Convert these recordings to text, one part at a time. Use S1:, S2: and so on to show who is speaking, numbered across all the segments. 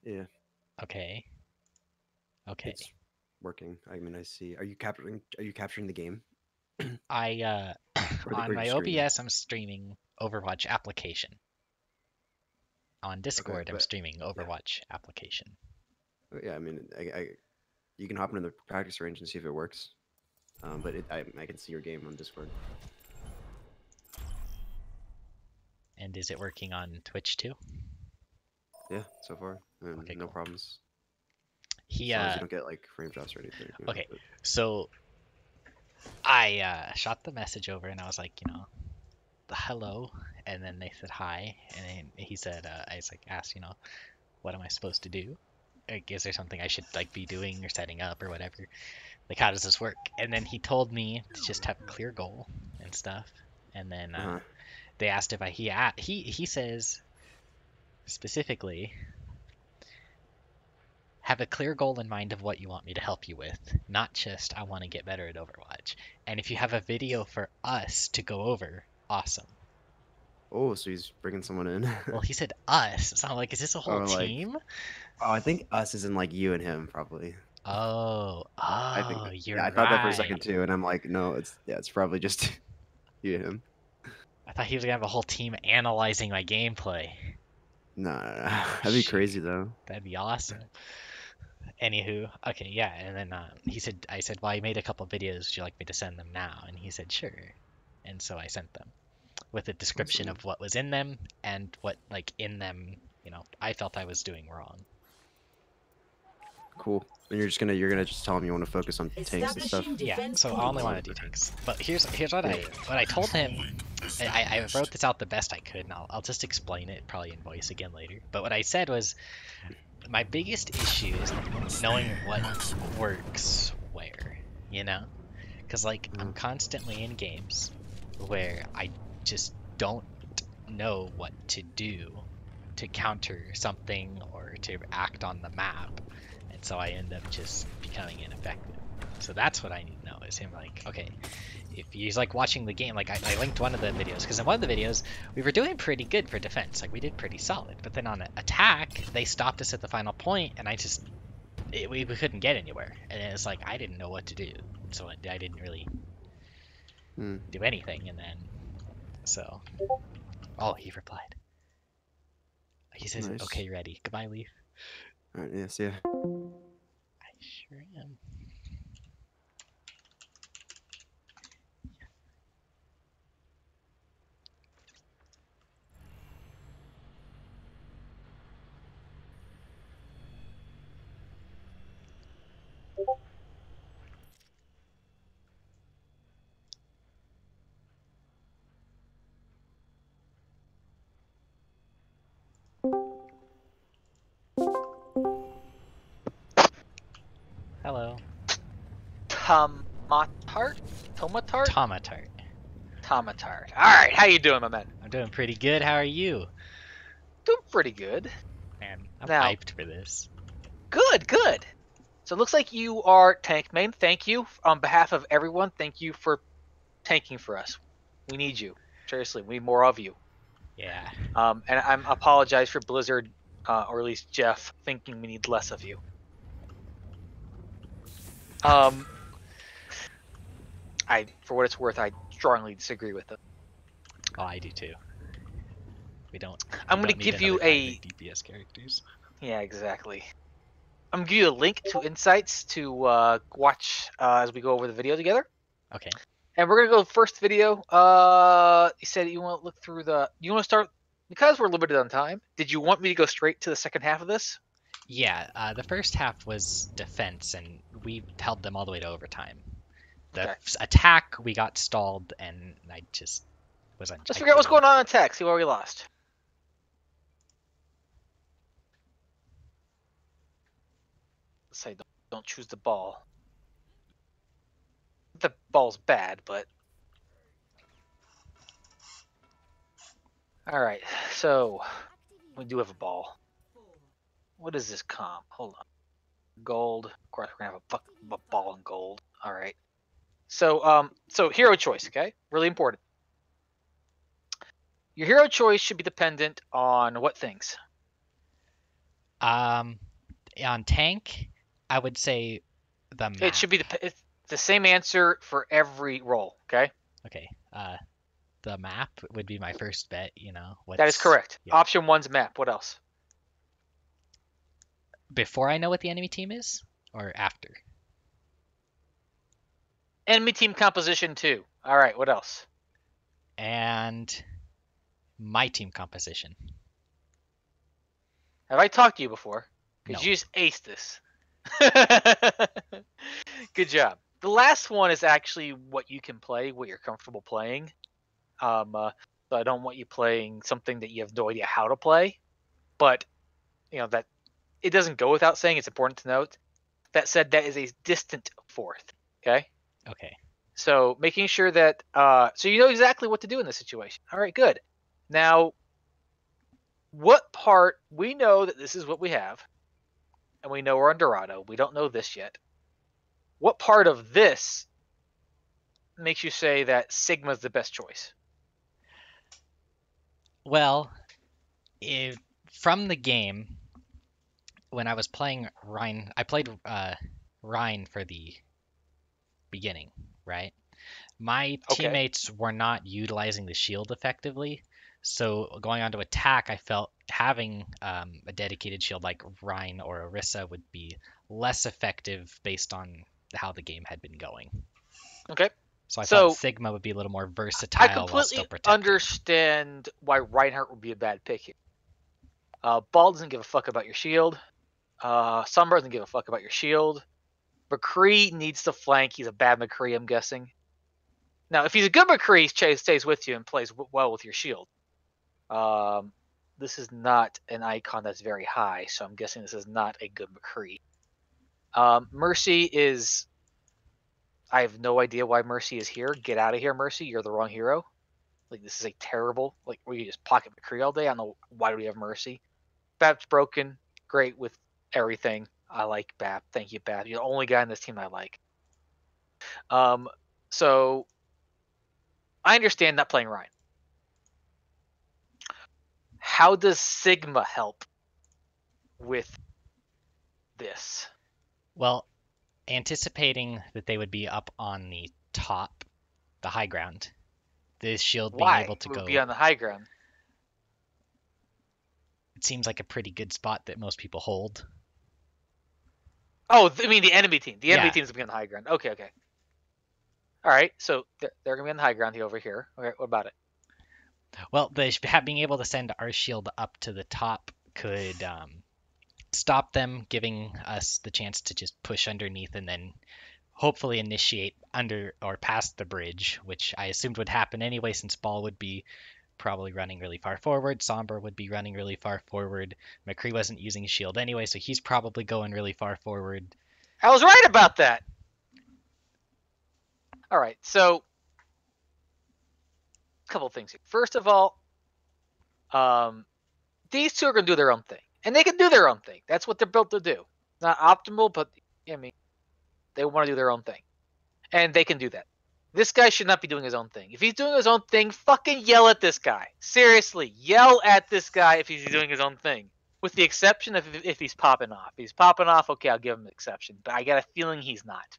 S1: Yeah,
S2: Okay. Okay.
S1: it's working. I mean, I see. Are you capturing? Are you capturing the game
S2: I
S1: or
S2: on
S1: your
S2: my
S1: screen?
S2: OBS I'm streaming Overwatch application. On
S1: Okay,
S2: Discord I'm
S1: but
S2: streaming
S1: yeah,
S2: Overwatch application.
S1: yeah. I mean, you can hop into the practice range and see if it works. But I can see your game on Discord.
S2: And is it working on Twitch too?
S1: Yeah, so far, and
S2: Okay,
S1: no
S2: cool.
S1: problems.
S2: He
S1: As long as you don't get like frame drops or anything,
S2: okay.
S1: But
S2: So I shot the message over and I was like, hello, and then they said hi, and then he said, I was like asked, what am I supposed to do? Like, is there something I should like be doing or setting up or whatever? Like, how does this work? And then he told me to just have a clear goal and stuff. And then
S1: uh-huh.
S2: they asked if he says specifically have a clear goal in mind of what you want me to help you with, not just I want to get better at Overwatch. And if you have a video for us to go over, awesome.
S1: Oh, so he's bringing someone in.
S2: Well, he said us, so I'm like, is this a whole
S1: Or like,
S2: team?
S1: oh, I think us is in like you and him probably.
S2: Oh,
S1: I think
S2: oh,
S1: yeah,
S2: you're
S1: I thought that for a
S2: right.
S1: second too, and I'm like, no, it's probably just you and him.
S2: I thought he was gonna have a whole team analyzing my gameplay.
S1: No,
S2: Oh
S1: that'd be
S2: shoot,
S1: crazy though.
S2: that'd be awesome. Anywho, okay, yeah, and then I said, well, I made a couple videos. Would you like me to send them now? And he said, sure. And so I sent them with a description
S1: Awesome,
S2: of what was in them and what, like, in them, I felt I was doing wrong.
S1: cool. And you're gonna just tell him you want to focus on tanks and stuff.
S3: Establishing
S2: Yeah,
S3: defense
S2: so I only
S3: point.
S2: want to do tanks. But here's what
S1: Yeah.
S2: I told him. I wrote this out the best I could, and I'll just explain it probably in voice again later. But what I said was my biggest issue is knowing what works where, because like I'm
S1: Uh,
S2: constantly in games where I just don't know what to do to counter something or to act on the map, and so I end up just becoming ineffective. So that's what I need to know is him like, okay, if he's like watching the game, like I linked one of the videos because in one of the videos we were doing pretty good for defense, like we did pretty solid, but then on attack they stopped us at the final point, and we couldn't get anywhere, and it's like I didn't know what to do, so I didn't really
S1: hmm,
S2: do anything, and then so oh, he replied. He says,
S1: nice.
S2: "Okay, ready. Goodbye, Leaf."
S1: All right, yes, yeah.
S2: I sure am. Hello,
S4: Tomatart? Tomatart?
S2: Tomatart.
S4: Tomatart. Alright, how you doing, my man?
S2: I'm doing pretty good. How are you?
S4: Doing pretty good.
S2: Man, I'm
S4: Now,
S2: hyped for this.
S4: good. So it looks like you are tank main. Thank you. On behalf of everyone, thank you for tanking for us. We need you. Seriously, we need more of you.
S2: Yeah.
S4: And I apologize for Blizzard, or at least Jeff, thinking we need less of you. For what it's worth, I strongly disagree with it.
S2: Oh, I do too. We don't.
S4: I'm
S2: We
S4: going to
S2: don't need
S4: give you
S2: another
S4: a
S2: 5 DPS characters.
S4: Yeah, exactly. I'm gonna give you a link to Insights to watch as we go over the video together.
S2: Okay.
S4: And we're gonna go first video. You said you want to look through the. You want to start because we're limited on time. Did you want me to go straight to the second half of this?
S2: Yeah. The first half was defense, and we held them all the way to overtime. The
S4: Okay.
S2: attack we got stalled, and I just was on.
S4: Let's figure out what's going on in tech. See where we lost. Let's say don't choose the ball. The ball's bad, but. All right. So we do have a ball. What is this comp? Hold on. Gold. Of course, we're gonna have a ball in gold. All right. So hero choice, okay? Really important. Your hero choice should be dependent on what things?
S2: On tank, I would say the map.
S4: It should be it's the same answer for every role. Okay.
S2: Okay. The map would be my first bet. You know,
S4: That is correct.
S2: Yeah.
S4: Option 1's map. What else?
S2: Before I know what the enemy team is, or after?
S4: Enemy team composition 2. All right. What else?
S2: And my team composition.
S4: Have I talked to you before? Because
S2: No.
S4: you just aced this. Good job. The last one is actually what you can play, what you're comfortable playing. So I don't want you playing something that you have no idea how to play. But that it doesn't go without saying. It's important to note. That said, that is a distant fourth. Okay.
S2: Okay.
S4: So making sure that so you know exactly what to do in this situation. All right, good. Now, what part we know that this is what we have, and we know we're on Dorado. We don't know this yet. What part of this makes you say that Sigma's the best choice?
S2: Well, from the game, when I was playing Rhine, I played Rhine for the beginning, right? My teammates were not utilizing the shield effectively, so going on to attack, I felt having a dedicated shield like Rhine or Orisa would be less effective based on how the game had been going.
S4: Okay.
S2: So I thought Sigma would be a little more versatile.
S4: I completely understand why Reinhardt would be a bad pick here. Ball doesn't give a fuck about your shield. Sombra doesn't give a fuck about your shield. McCree needs to flank. He's a bad McCree, I'm guessing. Now, if he's a good McCree, he stays with you and plays well with your shield. This is not an icon that's very high, so I'm guessing this is not a good McCree. Mercy is... I have no idea why Mercy is here. Get out of here, Mercy. You're the wrong hero. Like, this is a terrible... Like, where you just pocket McCree all day. I don't know why do we have Mercy. Bap's broken. Great with everything. I like Bap. Thank you, Bap. You're the only guy in this team I like. So... I understand not playing Ryan. How does Sigma help with this?
S2: Well, anticipating that they would be up on the top, the high ground, the shield being able to
S4: be on the high ground?
S2: It seems like a pretty good spot that most people hold.
S4: Oh, I mean the enemy team. The enemy team's going to be on the high ground. Okay. All right, so they're going to be on the high ground over here. Okay, what about it?
S2: Well, being able to send our shield up to the top could stop them, giving us the chance to just push underneath and then hopefully initiate under or past the bridge, which I assumed would happen anyway since Ball would be probably running really far forward. Sombra would be running really far forward. McCree wasn't using his shield anyway, so he's probably going really far forward.
S4: I was right about that. All right, so a couple of things here. First of all, these two are going to do their own thing. And they can do their own thing. That's what they're built to do. Not optimal, but I mean, they want to do their own thing. And they can do that. This guy should not be doing his own thing. If he's doing his own thing, fucking yell at this guy. Seriously, yell at this guy if he's doing his own thing. With the exception of if he's popping off. If he's popping off, okay, I'll give him an exception. But I got a feeling he's not.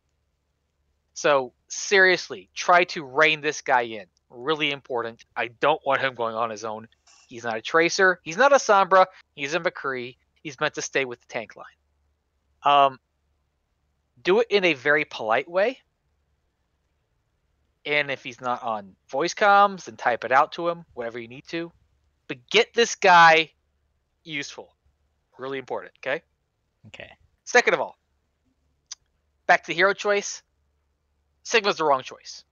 S4: So, seriously, try to rein this guy in. Really important. I don't want him going on his own. He's not a Tracer. He's not a Sombra. He's a McCree. He's meant to stay with the tank line. Do it in a very polite way. And if he's not on voice comms, then type it out to him, whatever you need to. But get this guy useful. Really important, okay?
S2: Okay.
S4: Second of all, back to hero choice. Sigma's the wrong choice.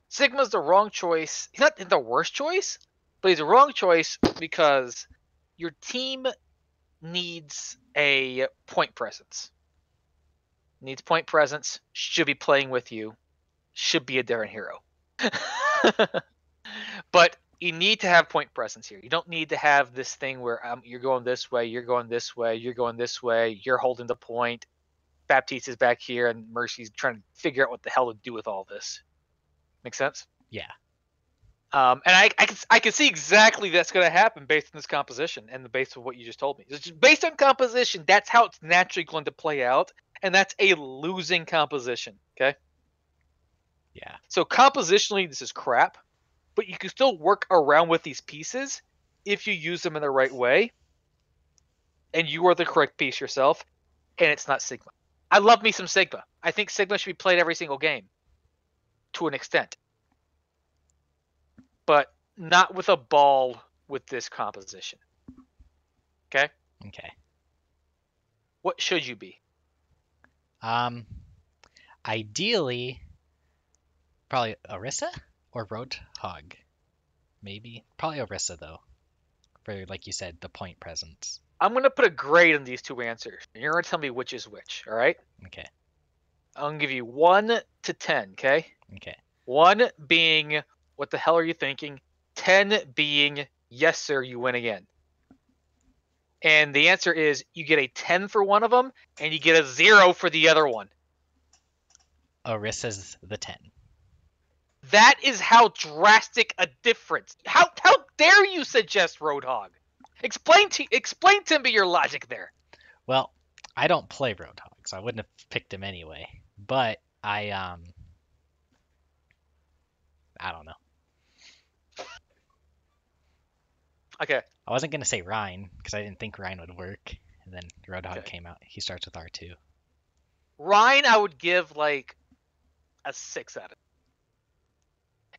S4: Sigma's the wrong choice. He's not the worst choice, but he's the wrong choice because your team needs a point presence. Needs point presence. Should be playing with you. Should be a Darren hero. But you need to have point presence here. You don't need to have this thing where you're going this way, you're going this way, you're going this way, you're holding the point. Baptiste is back here, and Mercy's trying to figure out what the hell to do with all this. Make sense?
S2: Yeah.
S4: And I can see exactly that's going to happen based on this composition and the base of what you just told me. It's just based on composition, that's how it's naturally going to play out, and that's a losing composition. Okay.
S2: Yeah.
S4: So compositionally, this is crap, but you can still work around with these pieces if you use them in the right way, and you are the correct piece yourself, and it's not Sigma. I love me some Sigma. I think Sigma should be played every single game, to an extent. But not with a ball with this composition. Okay?
S2: Okay.
S4: What should you be?
S2: Ideally, probably Orisa or Roadhog. Maybe. Probably Orisa, though. For, like you said, the point presence.
S4: I'm going to put a grade on these two answers. And you're going to tell me which is which, all right?
S2: Okay.
S4: I'm going to give you 1 to 10, okay?
S2: Okay.
S4: 1 being, what the hell are you thinking? 10 being, yes, sir, you win again. And the answer is you get a 10 for one of them, and you get a 0 for the other one.
S2: Orisa's the 10.
S4: That is how drastic a difference. How dare you suggest Roadhog? Explain to me your logic there.
S2: Well, I don't play Roadhog, so I wouldn't have picked him anyway. But I don't know.
S4: Okay.
S2: I wasn't gonna say Rhine because I didn't think Rhine would work, and then Roadhog
S4: Okay.
S2: came out. He starts with R2.
S4: Ryan, I would give like a 6 out of it.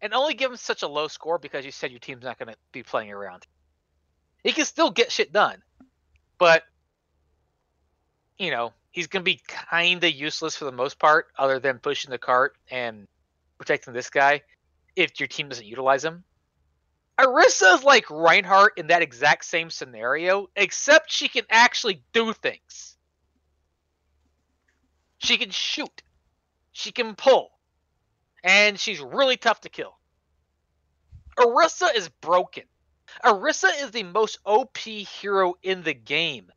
S4: And only give him such a low score because you said your team's not going to be playing around. He can still get shit done. But, you know, he's going to be kind of useless for the most part, other than pushing the cart and protecting this guy if your team doesn't utilize him. Orisa's like Reinhardt in that exact same scenario, except she can actually do things. She can shoot. She can pull. And she's really tough to kill. Orisa is broken. Orisa is the most OP hero in the game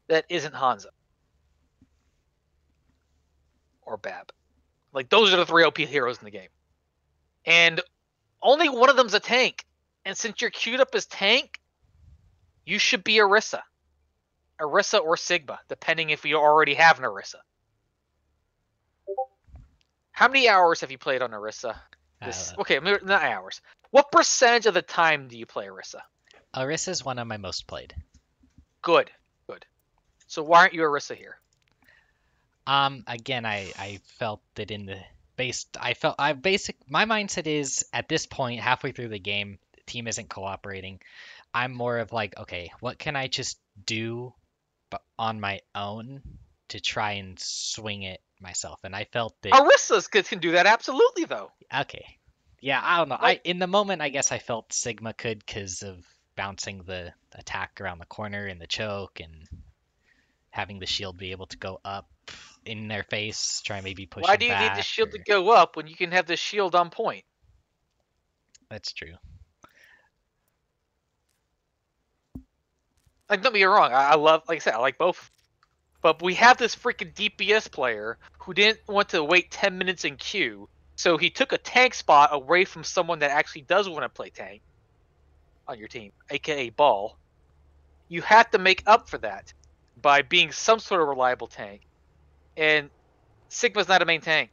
S4: that isn't Hanzo. Or Bab. Like, those are the 3 OP heroes in the game. And only one of them's a tank. And since you're queued up as tank, you should be Orisa. Orisa or Sigma, depending if you already have an Orisa. How many hours have you played on Orisa? Okay, not hours. What percentage of the time do you play Orisa?
S2: Orisa's one of my most played.
S4: Good. So why aren't you Orisa here?
S2: Again, I felt that in the my mindset is at this point, halfway through the game, the team isn't cooperating. I'm more of like, okay, what can I just do on my own to try and swing it myself? And I felt that
S4: Orisa can do that absolutely, though.
S2: Okay. Yeah, I don't know.
S4: Like,
S2: in the moment, I guess I felt Sigma could because of bouncing the attack around the corner and the choke and having the shield be able to go up in their face, try and maybe push
S4: why
S2: them
S4: do you need the
S2: back,
S4: shield
S2: or-
S4: to go up when you can have the shield on point?
S2: That's true.
S4: Like, don't get me wrong. I love, like I said, I like both. But we have this freaking DPS player who didn't want to wait 10 minutes in queue, so he took a tank spot away from someone that actually does want to play tank on your team, aka Ball. You have to make up for that by being some sort of reliable tank. And Sigma's not a main tank.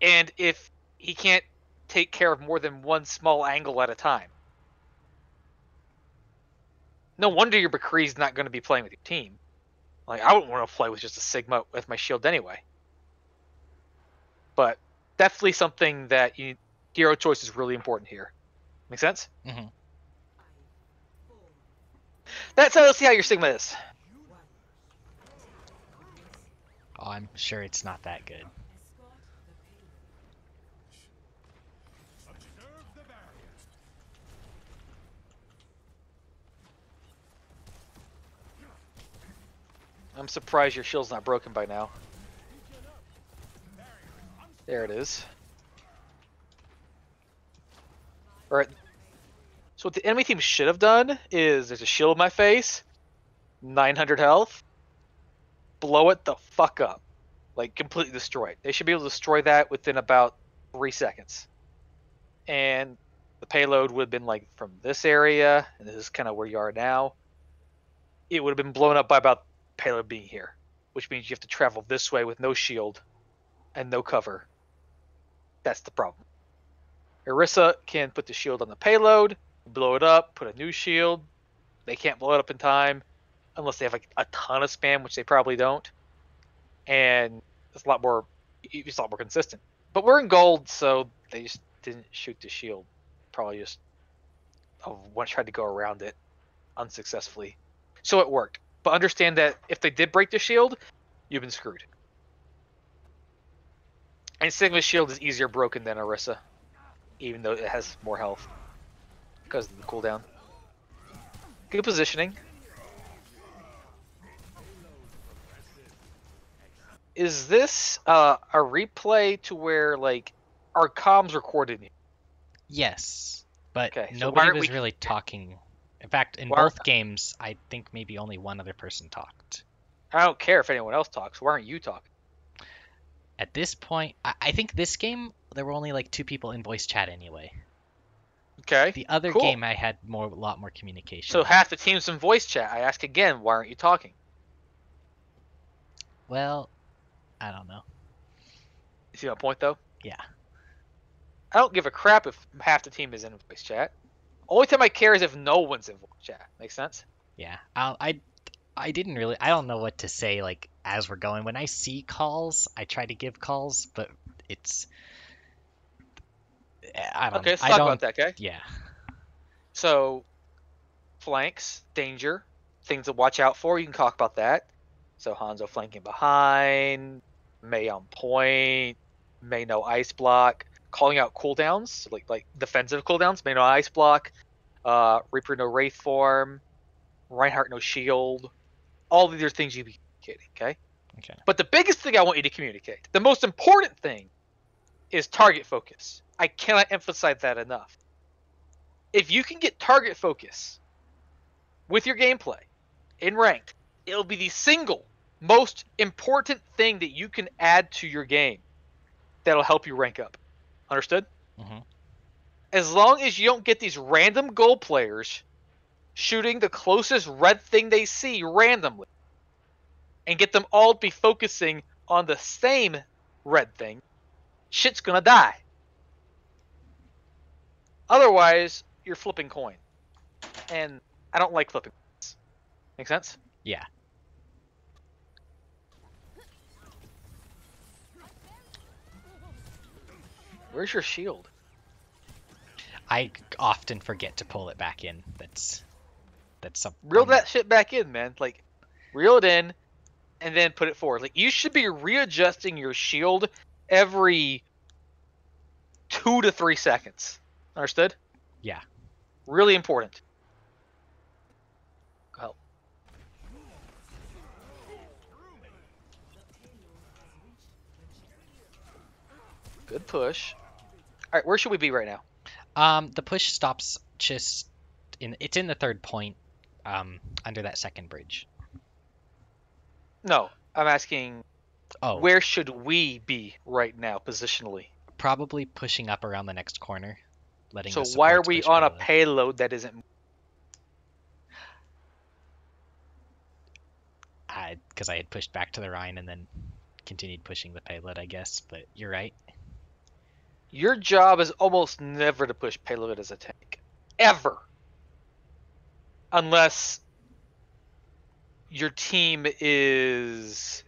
S4: And if he can't take care of more than one small angle at a time, no wonder your McCree's not going to be playing with your team. Like, I wouldn't want to play with just a Sigma with my shield anyway. But definitely something that hero choice is really important here. Make sense?
S2: Mm-hmm.
S4: That's how. Let's see how your Sigma is.
S2: Oh, I'm sure it's not that good.
S4: I'm surprised your shield's not broken by now. There it is. Alright. So what the enemy team should have done is there's a shield in my face, 900 health, blow it the fuck up. Like, completely destroy it. They should be able to destroy that within about 3 seconds. and the payload would have been like from this area, and this is kind of where you are now, it would have been blown up by about payload being here, which means you have to travel this way with no shield and no cover. That's the problem. Orisa can put the shield on the payload, blow it up, put a new shield. They can't blow it up in time unless they have like a ton of spam, which they probably don't. And it's a lot more consistent. But we're in gold, so they just didn't shoot the shield. Probably just one tried to go around it unsuccessfully. So it worked. But understand that if they did break the shield, you've been screwed. And Sigma's shield is easier broken than Orisa, even though it has more health because of the cooldown. Good positioning. Is this a replay to where like our comms are coordinated?
S2: Yes, but
S4: Okay, so why
S2: nobody
S4: aren't
S2: was
S4: we-
S2: really talking. In fact, in
S4: Why aren't-
S2: both games, I think maybe only one other person talked.
S4: I don't care if anyone else talks. Why aren't you talking?
S2: At this point, I think this game there were only like 2 people in voice chat anyway.
S4: Okay.
S2: The other
S4: cool.
S2: game I had a lot more communication.
S4: So half the team's in voice chat. I ask again, why aren't you talking?
S2: Well, I don't know.
S4: You see my point though?
S2: Yeah.
S4: I don't give a crap if half the team is in voice chat. Only time I care is if no one's in voice chat. Make sense?
S2: Yeah. I didn't really. I don't know what to say. Like as we're going, when I see calls, I try to give calls, but it's. I don't.
S4: Okay, let's
S2: I
S4: talk
S2: don't,
S4: about that, okay?
S2: Yeah.
S4: So, flanks, danger, things to watch out for. You can talk about that. So Hanzo flanking behind, Mei on point, Mei no ice block, calling out cooldowns, like defensive cooldowns. Mei no ice block, Reaper no wraith form, Reinhardt no shield. All these are things you be communicating, okay?
S2: Okay.
S4: But the biggest thing I want you to communicate, the most important thing, is target focus. I cannot emphasize that enough. If you can get target focus with your gameplay in ranked, it'll be the single most important thing that you can add to your game that'll help you rank up. Understood?
S2: Mhm.
S4: As long as you don't get these random goal players shooting the closest red thing they see randomly and get them all to be focusing on the same red thing, shit's gonna die. Otherwise, you're flipping coin. And I don't like flipping coins. Make sense?
S2: Yeah.
S4: Where's your shield?
S2: I often forget to pull it back in. That's something.
S4: Reel that shit back in, man. Like, reel it in and then put it forward. Like, you should be readjusting your shield every 2 to 3 seconds. Understood?
S2: Yeah.
S4: Really important. Go help. Good push. All right, where should we be right now?
S2: The push stops just it's in the 3rd point, under that 2nd bridge.
S4: No, I'm asking
S2: Oh,
S4: where should we be right now positionally?
S2: probably pushing up around the next corner, letting.
S4: So
S2: the
S4: why are
S2: supports
S4: we
S2: push
S4: on a
S2: payload.
S4: payload that isn't?
S2: Because I had pushed back to the Rhine and then continued pushing the payload, I guess. But you're right.
S4: Your job is almost never to push payload as a tank. Ever. Unless your team is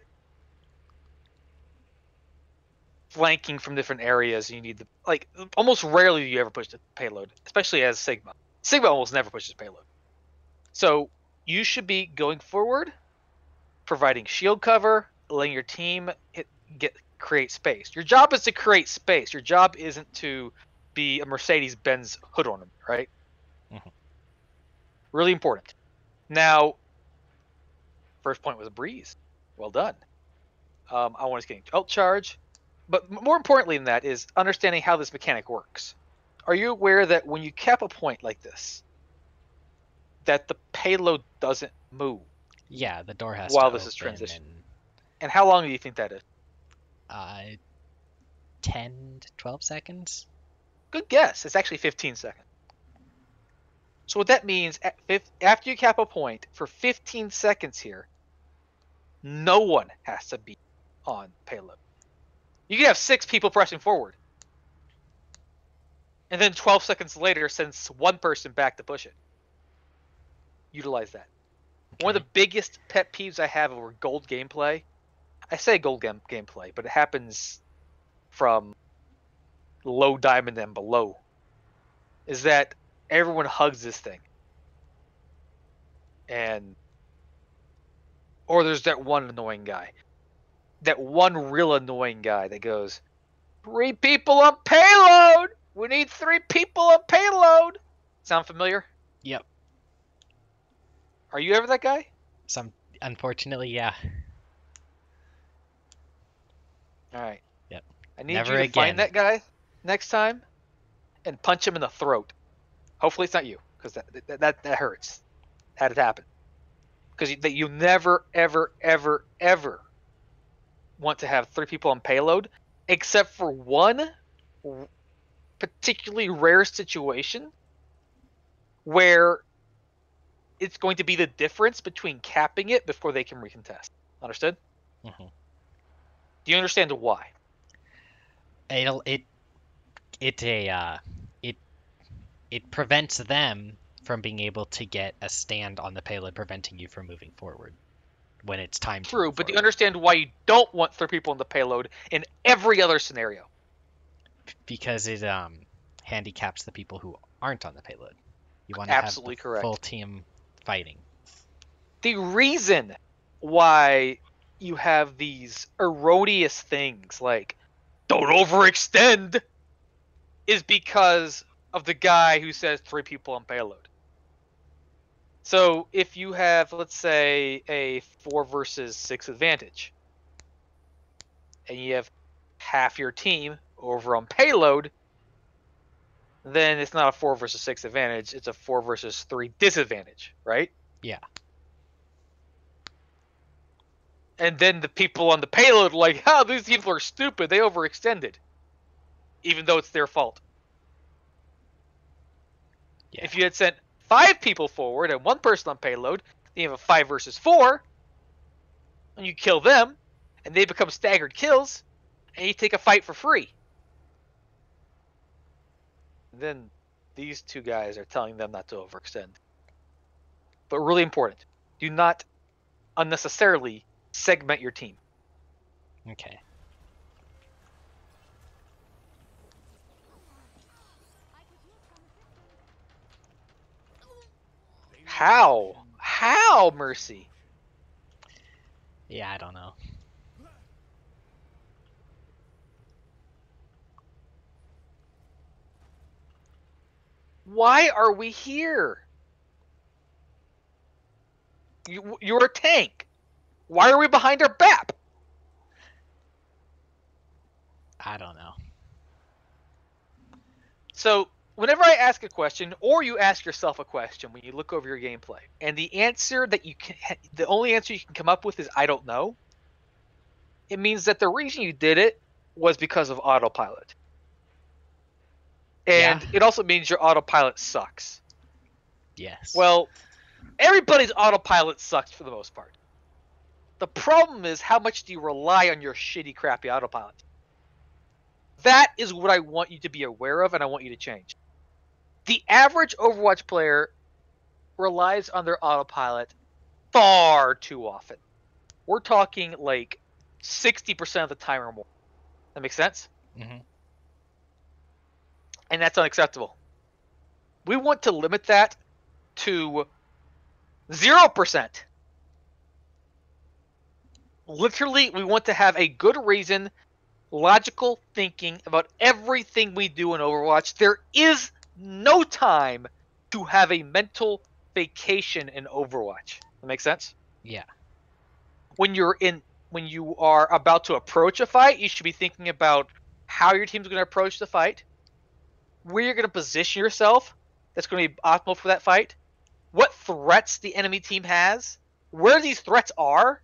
S4: flanking from different areas and you need the like almost rarely do you ever push the payload, especially as Sigma. Sigma almost never pushes payload. So you should be going forward, providing shield cover, letting your team create space. Your job is to create space. Your job isn't to be a Mercedes-Benz hood ornament, right?
S2: Mhm.
S4: Really important. Now, first point was a breeze. Well done. I want to get ult charge. But more importantly than that is understanding how this mechanic works. Are you aware that when you cap a point like this, that the payload doesn't move?
S2: Yeah, the door has
S4: While
S2: to
S4: this is
S2: open
S4: transition. And how long do you think that is?
S2: And 10 to 12 seconds.
S4: Good guess. It's actually 15 seconds. So what that means, after you cap a point, for 15 seconds here, no one has to be on payload. You can have 6 people pressing forward. And then 12 seconds later, send one person back to push it. Utilize that.
S2: Okay.
S4: One of the biggest pet peeves I have over gold gameplay, I say gold gameplay, but it happens from low diamond and below, is that everyone hugs this thing. Or there's that one annoying guy. That one real annoying guy that goes, 3 people on payload! We need 3 people on payload! Sound familiar?
S2: Yep.
S4: Are you ever that guy?
S2: Unfortunately, yeah.
S4: Alright.
S2: Yep.
S4: I need
S2: Never
S4: you to
S2: again.
S4: find that guy next time and punch him in the throat. Hopefully it's not you, because that hurts. Had it happen. Because you never, ever, ever, ever want to have 3 people on payload, except for one particularly rare situation where it's going to be the difference between capping it before they can recontest. Understood?
S2: Mm-hmm.
S4: Do you understand why?
S2: It prevents them from being able to get a stand on the payload, preventing you from moving forward when it's time to.
S4: True, but do you understand why you don't want 3 people on the payload in every other scenario?
S2: Because it handicaps the people who aren't on the payload. You want to
S4: Absolutely
S2: have the
S4: correct.
S2: full team fighting.
S4: The reason why you have these erroneous things like don't overextend is because of the guy who says 3 people on payload. So if you have, let's say, a 4 versus 6 advantage, and you have half your team over on payload, then it's not a 4 versus 6 advantage, it's a 4 versus 3 disadvantage, right?
S2: Yeah.
S4: And then the people on the payload are like, oh, these people are stupid, they overextended. Even though it's their fault.
S2: Yeah.
S4: If you had sent 5 people forward and 1 person on payload, then you have a 5 versus 4, and you kill them, and they become staggered kills, and you take a fight for free. Then these 2 guys are telling them not to overextend. But really important, do not unnecessarily segment your team.
S2: Okay.
S4: How, Mercy?
S2: Yeah, I don't know.
S4: Why are we here? You're a tank. Why are we behind our BAP?
S2: I don't know.
S4: So, whenever I ask a question, or you ask yourself a question when you look over your gameplay, and the only answer you can come up with is I don't know, it means that the reason you did it was because of autopilot. And
S2: Yeah.
S4: it also means your autopilot sucks.
S2: Yes.
S4: Well, everybody's autopilot sucks for the most part. The problem is, how much do you rely on your shitty, crappy autopilot? That is what I want you to be aware of, and I want you to change. The average Overwatch player relies on their autopilot far too often. We're talking like 60% of the time or more. That makes sense?
S2: Mm-hmm.
S4: And that's unacceptable. We want to limit that to 0%. Literally, we want to have a good reason, logical thinking about everything we do in Overwatch. There is no time to have a mental vacation in Overwatch. That makes sense?
S2: Yeah.
S4: When you are about to approach a fight, you should be thinking about how your team's going to approach the fight, where you're going to position yourself that's going to be optimal for that fight, what threats the enemy team has, where these threats are,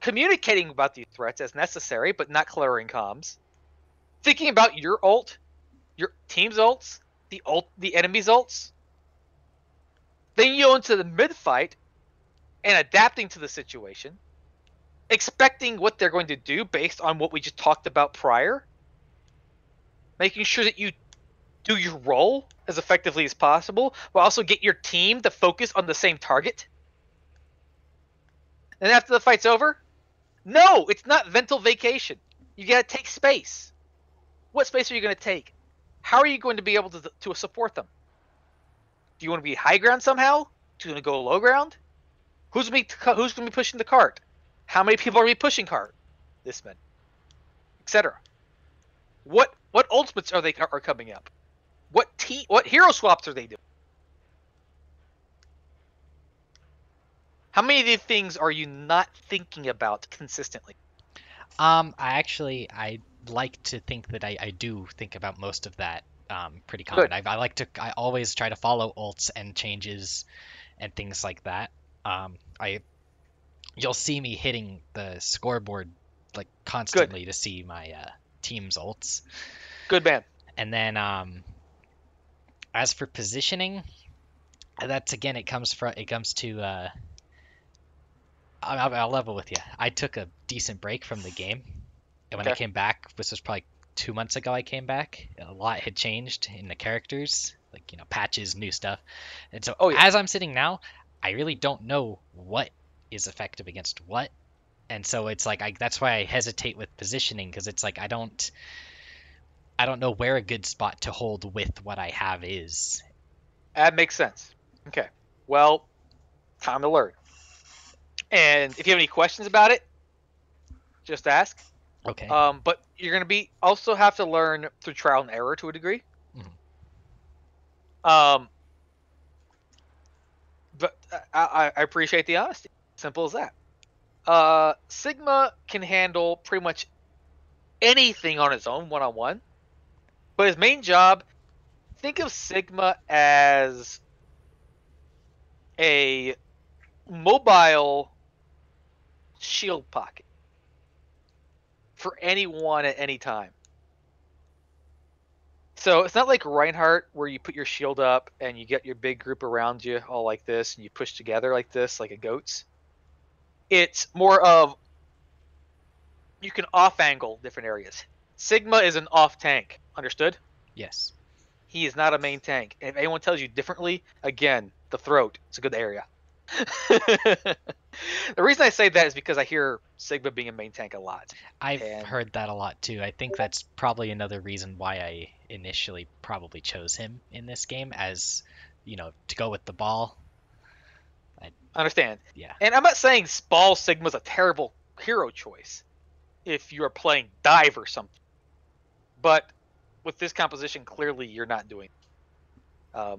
S4: communicating about these threats as necessary, but not cluttering comms, thinking about your ult, your team's ults, the enemy's ults. Then you go into the mid fight and adapting to the situation, expecting what they're going to do based on what we just talked about prior, making sure that you do your role as effectively as possible, but also get your team to focus on the same target. And after the fight's over, no, it's not mental vacation. You gotta take space. What space are you gonna take? How are you going to be able to support them? Do you want to be high ground somehow? Do you want to go low ground? Who's gonna be pushing the cart? How many people are gonna be pushing cart? This man, etc. What ultimates are coming up? What hero swaps are they doing? How many of these things are you not thinking about consistently?
S2: I like to think that I do think about most of that pretty common.
S4: Good.
S2: I always try to follow ults and changes and things like that. You'll see me hitting the scoreboard like constantly to see my team's ults.
S4: Good man.
S2: And then as for positioning, that's again it comes to I'll level with you. I took a decent break from the game, and when I came back, this was probably 2 months ago. I came back. A lot had changed in the characters, like patches, new stuff. And so as I'm sitting now, I really don't know what is effective against what, and so it's like that's why I hesitate with positioning, because it's like I don't know where a good spot to hold with what I have is.
S4: That makes sense. Okay. Well, time to learn. And if you have any questions about it, just ask.
S2: Okay.
S4: But you're going to also have to learn through trial and error to a degree.
S2: Mm-hmm.
S4: But I appreciate the honesty. Simple as that. Sigma can handle pretty much anything on its own, one-on-one. But his main job, think of Sigma as a mobile shield pocket for anyone at any time. So it's not like Reinhardt where you put your shield up and you get your big group around you all like this and you push together like this, like a goats. It's more of you can off angle different areas. Sigma is an off tank, understood?
S2: Yes.
S4: He is not a main tank. And if anyone tells you differently, again, the throat, it's a good area. The reason I say that is because I hear Sigma being a main tank a lot.
S2: I've heard that a lot too. I think that's probably another reason why I initially probably chose him in this game, as to go with the ball.
S4: I understand.
S2: Yeah.
S4: And I'm not saying ball Sigma's a terrible hero choice if you are playing dive or something. But with this composition, clearly you're not doing it.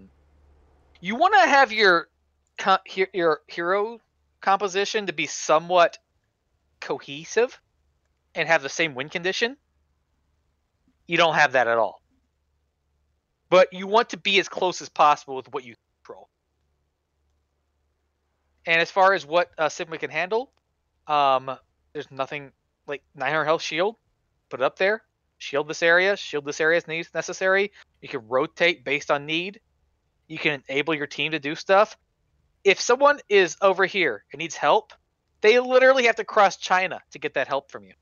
S4: You want to have your hero composition to be somewhat cohesive and have the same win condition. You don't have that at all. But you want to be as close as possible with what you control. And as far as what Sigma can handle, there's nothing like 900 health shield. Put it up there. Shield this area as necessary. You can rotate based on need. You can enable your team to do stuff. If someone is over here and needs help, they literally have to cross China to get that help from you.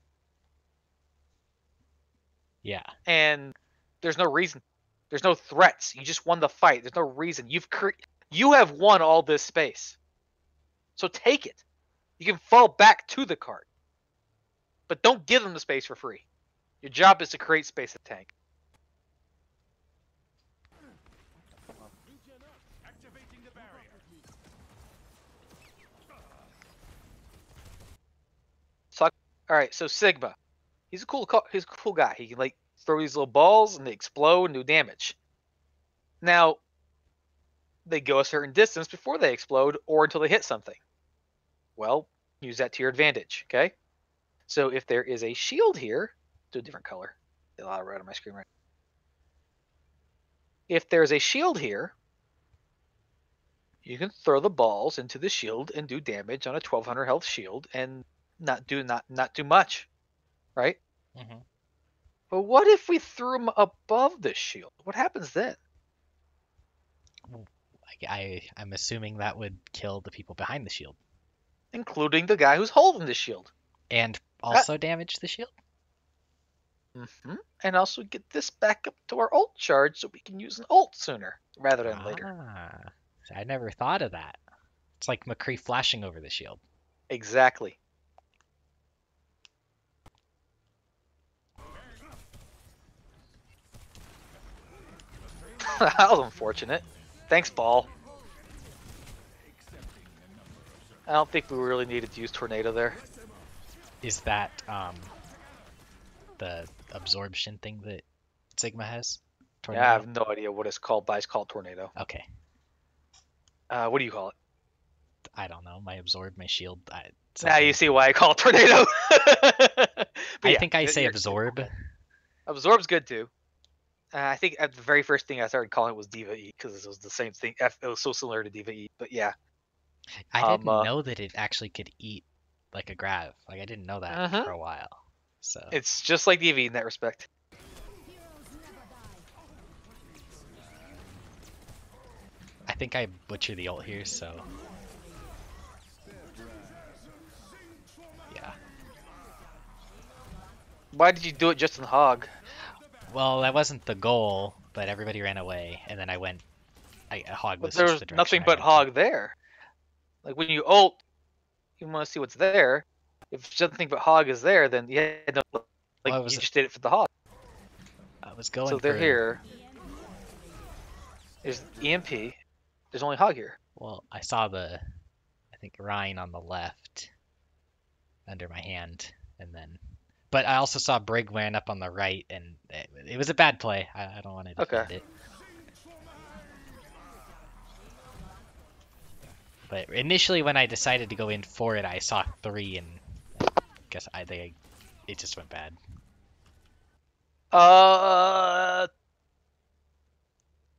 S2: Yeah.
S4: And there's no reason. There's no threats. You just won the fight. There's no reason. You have won all this space. So take it. You can fall back to the cart. But don't give them the space for free. Your job is to create space at tank. All right, so Sigma, he's a cool guy. He can throw these little balls and they explode and do damage. Now, they go a certain distance before they explode or until they hit something. Well, use that to your advantage. Okay. So if there is a shield here, do a different color. A lot of red on my screen right now. If there's a shield here, you can throw the balls into the shield and do damage on a 1200 health shield and not do much, right?
S2: Mm-hmm.
S4: But what if we threw him above the shield? What happens then?
S2: I'm assuming that would kill the people behind the shield
S4: Including the guy who's holding the shield.
S2: and also damage the shield.
S4: And also get this back up to our ult charge so we can use an ult sooner rather than later.
S2: I never thought of that. It's like McCree flashing over the shield.
S4: Exactly. That was unfortunate. Thanks, ball. I don't think we really needed to use tornado there.
S2: Is that the absorption thing that Sigma has?
S4: Tornado? Yeah, I have no idea what it's called, but it's called tornado.
S2: Okay.
S4: What do you call it?
S2: I don't know. My absorb, my shield.
S4: Now you see why I call it tornado.
S2: I think I say absorb.
S4: Absorb's good too. I think the very first thing I started calling it was Diva E because it was the same thing. It was so similar to Diva E, but yeah.
S2: I didn't know that it actually could eat like a grav. Like I didn't know that for a while. So
S4: it's just like Diva E in that respect.
S2: I think I butchered the ult here, so yeah.
S4: Why did you do it just in Hog?
S2: Well, that wasn't the goal, but everybody ran away, and then I went. Hog was.
S4: But there's nothing but Hog there. Like when you ult, you want to see what's there. If nothing but Hog is there, then yeah, no, like you just did it for the Hog.
S2: I was going.
S4: So they're here. There's EMP. There's only Hog here.
S2: Well, I saw I think Ryan on the left, under my hand, and then. But I also saw Brig ran up on the right, and it was a bad play. I don't want to defend it. But initially, when I decided to go in for it, I saw 3, and I guess it just went bad.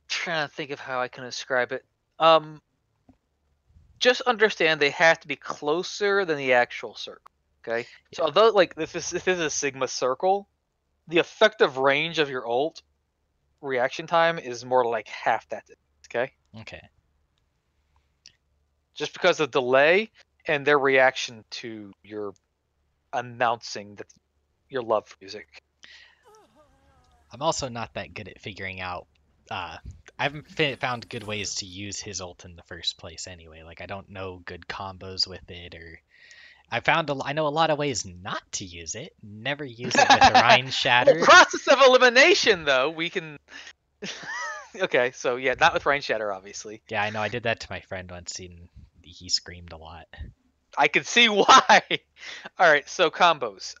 S4: Trying to think of how I can describe it. Just understand they have to be closer than the actual circle. Okay, yeah. So although like if this is a Sigma circle, the effective range of your ult reaction time is more like half that. Okay.
S2: Okay.
S4: Just because of delay and their reaction to your announcing that your love for music.
S2: I'm also not that good at figuring out. I haven't found good ways to use his ult in the first place. Anyway, like I don't know good combos with it or. I know a lot of ways not to use it. Never use it with Rhine Shatter.
S4: Well, process of elimination, though, we can. Okay, so yeah, not with Rhine Shatter, obviously.
S2: Yeah, I know. I did that to my friend once, and he screamed a lot.
S4: I can see why. All right, so combos.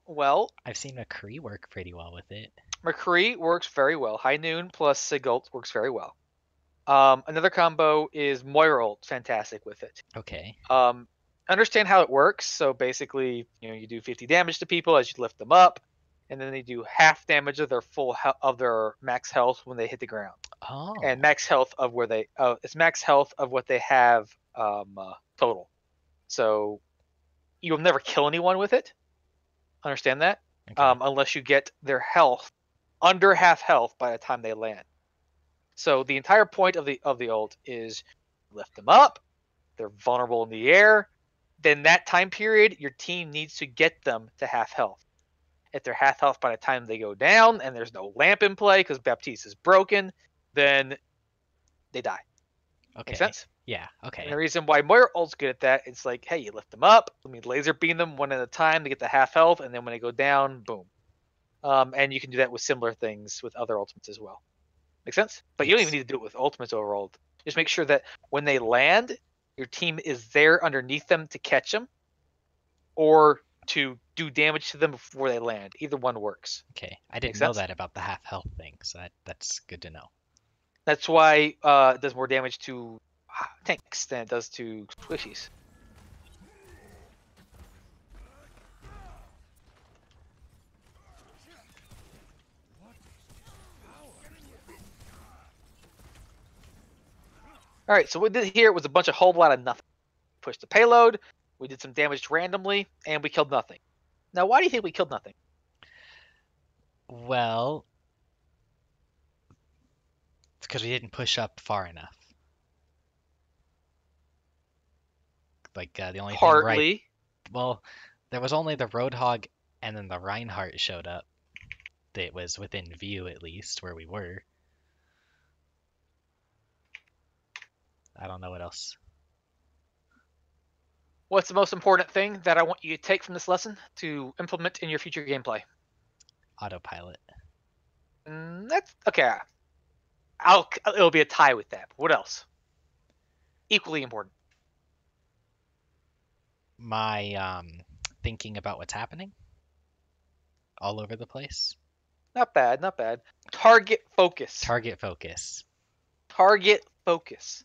S4: Well,
S2: I've seen McCree work pretty well with it.
S4: McCree works very well. High Noon plus Sig ult works very well. Another combo is Moira ult, fantastic with it.
S2: Okay.
S4: Understand how it works. So basically, you do 50 damage to people as you lift them up, and then they do half damage of their max health when they hit the ground.
S2: Oh.
S4: And max health of it's max health of what they have total. So you'll never kill anyone with it. Understand that? Okay. Unless you get their health under half health by the time they land. So the entire point of the ult is lift them up. They're vulnerable in the air. Then that time period, your team needs to get them to half health. If they're half health by the time they go down and there's no lamp in play because Baptiste is broken, then they die.
S2: Okay.
S4: Make sense?
S2: Yeah, okay.
S4: And the reason why Moira ult's good at that, it's like, hey, you lift them up, laser beam them one at a time to get the half health, and then when they go down, boom. And you can do that with similar things with other ultimates as well. Make sense? But you don't even need to do it with ultimates overall. Just make sure that when they land, your team is there underneath them to catch them or to do damage to them before they land. Either one works.
S2: Okay. I didn't know that about the half health thing, so that's good to know.
S4: That's why it does more damage to tanks than it does to squishies. All right, so what we did here was a whole lot of nothing. Pushed the payload, we did some damage randomly, and we killed nothing. Now, why do you think we killed nothing?
S2: Well, it's because we didn't push up far enough. Like the only thing right.
S4: Partly.
S2: Well, there was only the Roadhog and then the Reinhardt showed up. That was within view at least where we were. I don't know what else.
S4: What's the most important thing that I want you to take from this lesson to implement in your future gameplay?
S2: Autopilot.
S4: That's okay. It'll be a tie with that. But what else? Equally important.
S2: My thinking about what's happening all over the place.
S4: Not bad, not bad. Target focus.
S2: Target focus.
S4: Target focus.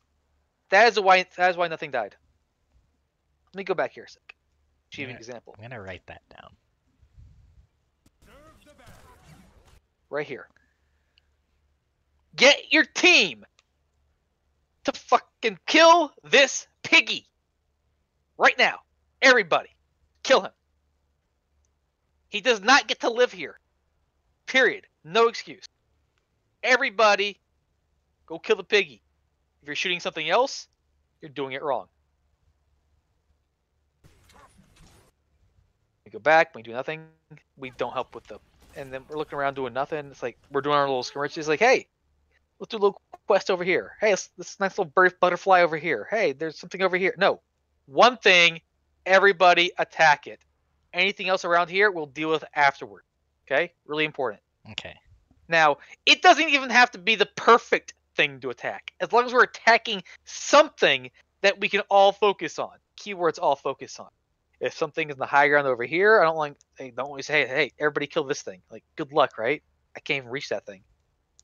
S4: That is why nothing died. Let me go back here a sec. Achieving example.
S2: I'm gonna write that down.
S4: Right here. Get your team to fucking kill this piggy. Right now. Everybody. Kill him. He does not get to live here. Period. No excuse. Everybody go kill the piggy. If you're shooting something else, you're doing it wrong. We go back, we do nothing. We don't help with the... And then we're looking around doing nothing. It's like, we're doing our little skirmishes. It's like, hey, let's do a little quest over here. Hey, this nice little butterfly over here. Hey, there's something over here. No. One thing, everybody attack it. Anything else around here, we'll deal with afterward. Okay? Really important.
S2: Okay.
S4: Now, it doesn't even have to be the perfect thing to attack. As long as we're attacking something that we can all focus on. Keywords all focus on. If something is in the high ground over here, I don't want to say, hey, everybody kill this thing. Like, good luck, right? I can't even reach that thing.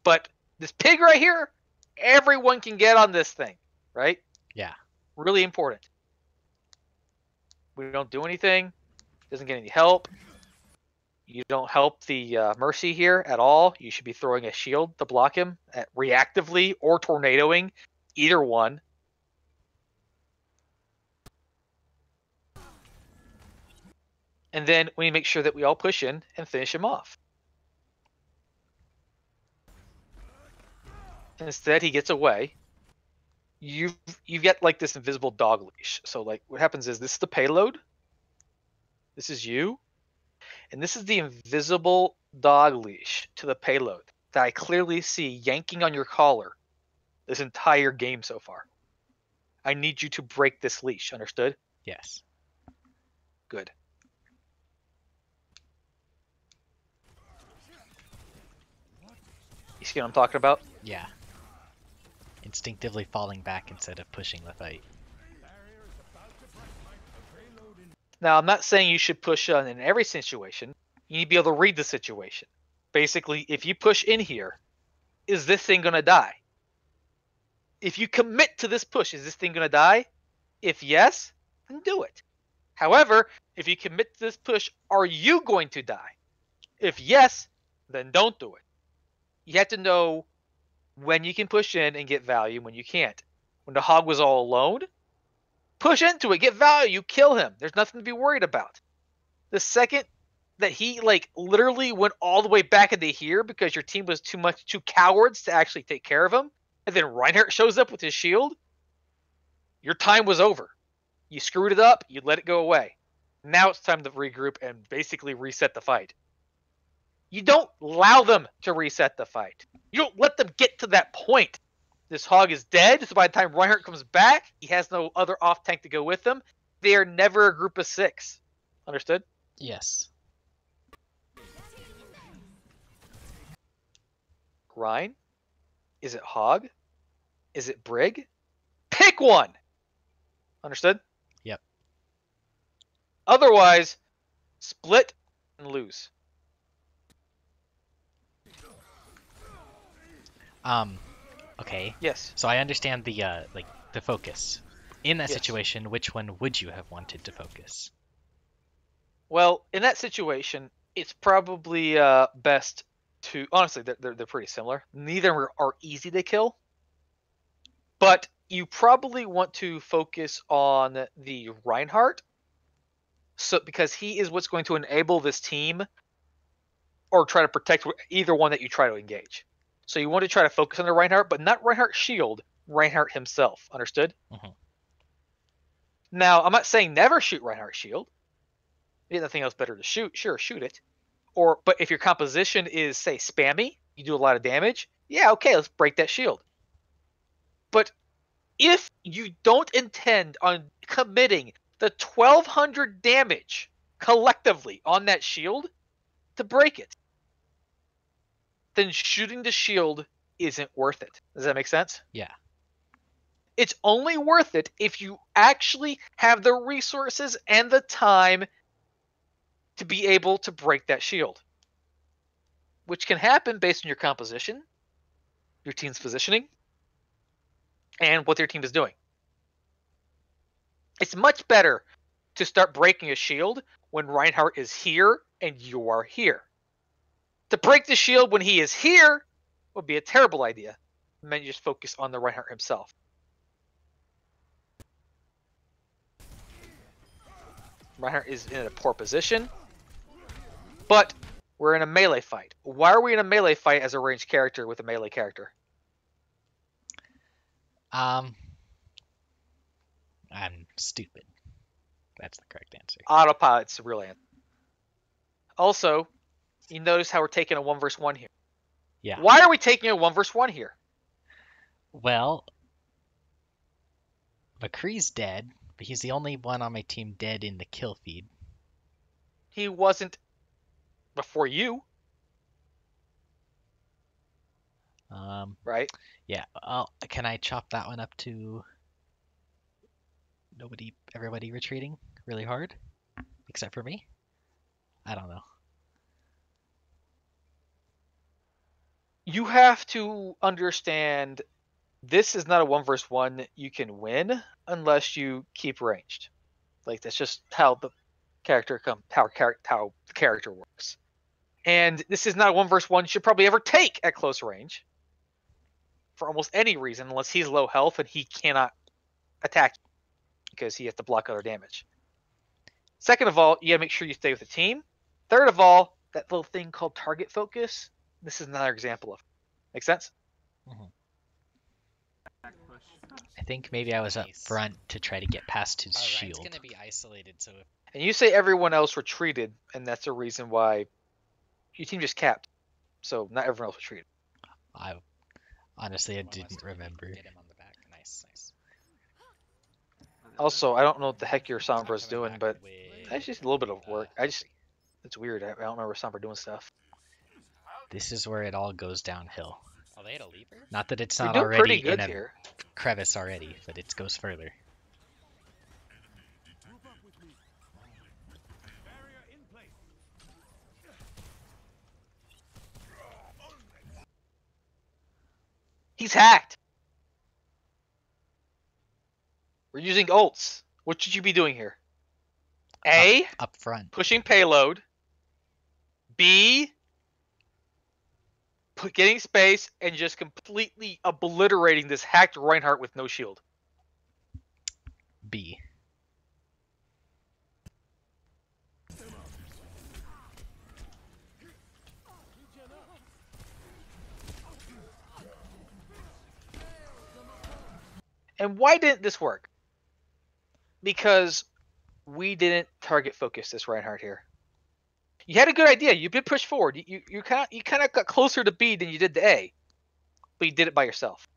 S4: But this pig right here, everyone can get on this thing, right?
S2: Yeah.
S4: Really important. We don't do anything. Doesn't get any help. You don't help the Mercy here at all. You should be throwing a shield to block him reactively or tornadoing. Either one. And then we make sure that we all push in and finish him off. Instead, he gets away. You've got like this invisible dog leash. So like what happens is this is the payload. This is you. And this is the invisible dog leash to the payload that I clearly see yanking on your collar this entire game so far. I need you to break this leash. Understood?
S2: Yes.
S4: Good. You see what I'm talking about?
S2: Yeah. Instinctively falling back instead of pushing the fight.
S4: Now, I'm not saying you should push on in every situation. You need to be able to read the situation. Basically, if you push in here, is this thing going to die? If you commit to this push, is this thing going to die? If yes, then do it. However, if you commit to this push, are you going to die? If yes, then don't do it. You have to know when you can push in and get value, when you can't. When the hog was all alone, push into it, get value, kill him. There's nothing to be worried about. The second that he like literally went all the way back into here because your team was too cowards to actually take care of him, and then Reinhardt shows up with his shield, your time was over. You screwed it up, you let it go away. Now it's time to regroup and basically reset the fight. You don't allow them to reset the fight. You don't let them get to that point. This hog is dead, so by the time Reinhardt comes back, he has no other off tank to go with him. They are never a group of 6. Understood?
S2: Yes.
S4: Rein? Is it hog? Is it Brig? Pick one! Understood?
S2: Yep.
S4: Otherwise, split and lose.
S2: Okay.
S4: Yes.
S2: So I understand the the focus. In that
S4: Yes.
S2: situation, which one would you have wanted to focus?
S4: Well, in that situation, it's probably best to... Honestly, they're pretty similar. Neither are easy to kill. But you probably want to focus on the Reinhardt. So, because he is what's going to enable this team, or try to protect either one that you try to engage. So you want to try to focus on the Reinhardt, but not Reinhardt's shield, Reinhardt himself. Understood?
S2: Mhm.
S4: Now, I'm not saying never shoot Reinhardt's shield. You have nothing else better to shoot. Sure, shoot it. But if your composition is, say, spammy, you do a lot of damage, yeah, okay, let's break that shield. But if you don't intend on committing the 1,200 damage collectively on that shield to break it, then shooting the shield isn't worth it. Does that make sense?
S2: Yeah.
S4: It's only worth it if you actually have the resources and the time to be able to break that shield, which can happen based on your composition, your team's positioning, and what their team is doing. It's much better to start breaking a shield when Reinhardt is here and you are here. To break the shield when he is here would be a terrible idea. And then you just focus on the Reinhardt himself. Reinhardt is in a poor position, but we're in a melee fight. Why are we in a melee fight as a ranged character with a melee character?
S2: I'm stupid. That's the correct answer.
S4: Autopilot's the real answer. Also, you notice how we're taking a 1 versus 1 here.
S2: Yeah.
S4: Why are we taking a 1 versus 1 here?
S2: Well, McCree's dead, but he's the only one on my team dead in the kill feed.
S4: He wasn't before you, right?
S2: Yeah. Can I chop that one up to everybody retreating really hard, except for me? I don't know.
S4: You have to understand this is not a 1 versus 1 you can win unless you keep ranged. Like, that's just how the character works. And this is not a 1 versus 1 you should probably ever take at close range for almost any reason, unless he's low health and he cannot attack you because he has to block other damage. Second of all, you gotta make sure you stay with the team. Third of all, that little thing called target focus, this is another example of it. Make sense?
S2: I think maybe I was up front to try to get past his shield.
S3: It's gonna be isolated, so if
S4: And you say everyone else retreated, and that's the reason why your team just capped. So not everyone else retreated.
S2: I didn't remember.
S3: get him on the back. Nice.
S4: Also, I don't know what the heck your Sombra's
S3: Coming
S4: doing,
S3: back
S4: but
S3: with,
S4: that's just a little bit of work. It's weird. I don't remember Sombra doing stuff.
S2: This is where it all goes downhill.
S3: Oh, they had a leaper?
S2: Not that it's
S4: You're
S2: not
S4: doing
S2: already
S4: pretty good
S2: in a
S4: here.
S2: crevice already, but it goes further.
S4: He's hacked. We're using ults. What should you be doing here? A,
S2: Up front.
S4: pushing payload. B, getting space and just completely obliterating this hacked Reinhardt with no shield.
S2: B.
S4: And why didn't this work? Because we didn't target focus this Reinhardt here. You had a good idea. You did push forward. You kind of got closer to B than you did to A, but you did it by yourself.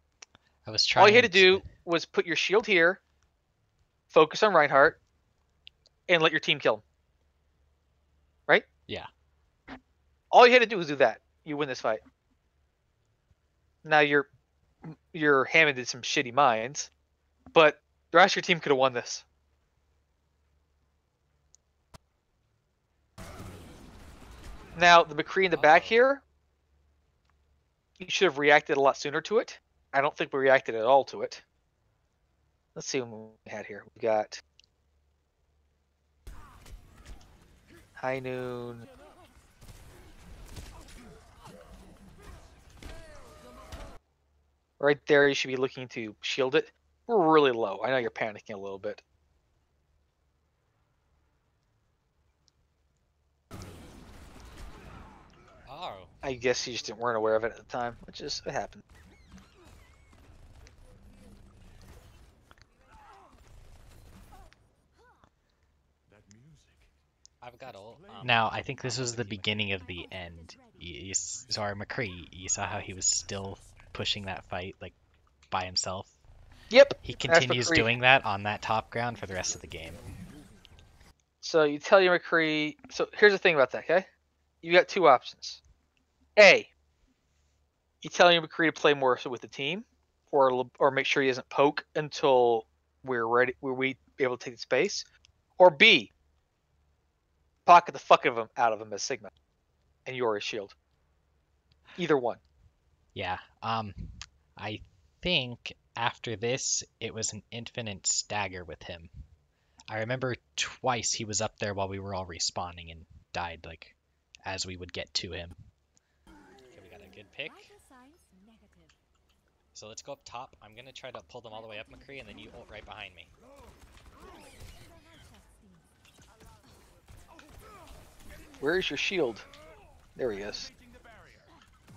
S2: I was trying.
S4: All you had to do was put your shield here, focus on Reinhardt, and let your team kill him. Right?
S2: Yeah.
S4: All you had to do was do that. You win this fight. Now your Hammond did some shitty mines, but the rest of your team could have won this. Now the McCree in the back here, you should have reacted a lot sooner to it. I don't think we reacted at all to it. Let's see what we had here. We got High Noon. Right there, you should be looking to shield it. We're really low. I know you're panicking a little bit. I guess you just weren't aware of it at the time, which is it happened.
S3: I've got ult.
S2: Now, I think this was the beginning of the end. Sorry, McCree, you saw how he was still pushing that fight, like, by himself?
S4: Yep.
S2: He continues
S4: McCree.
S2: doing that on that top ground for the rest of the game.
S4: So you tell your McCree. So here's the thing about that, okay? You got two options. A, you tell your McCree to play more so with the team, or make sure he doesn't poke until we're ready. We able to take the space. Or B, pocket the fuck of him out of him as Sigma, and you're his shield. Either one.
S2: Yeah, I think after this, it was an infinite stagger with him. I remember twice he was up there while we were all respawning and died, like, as we would get to him.
S3: Okay, we got a good pick. So let's go up top. I'm gonna try to pull them all the way up, McCree, and then you ult right behind me.
S4: Where is your shield? There he is.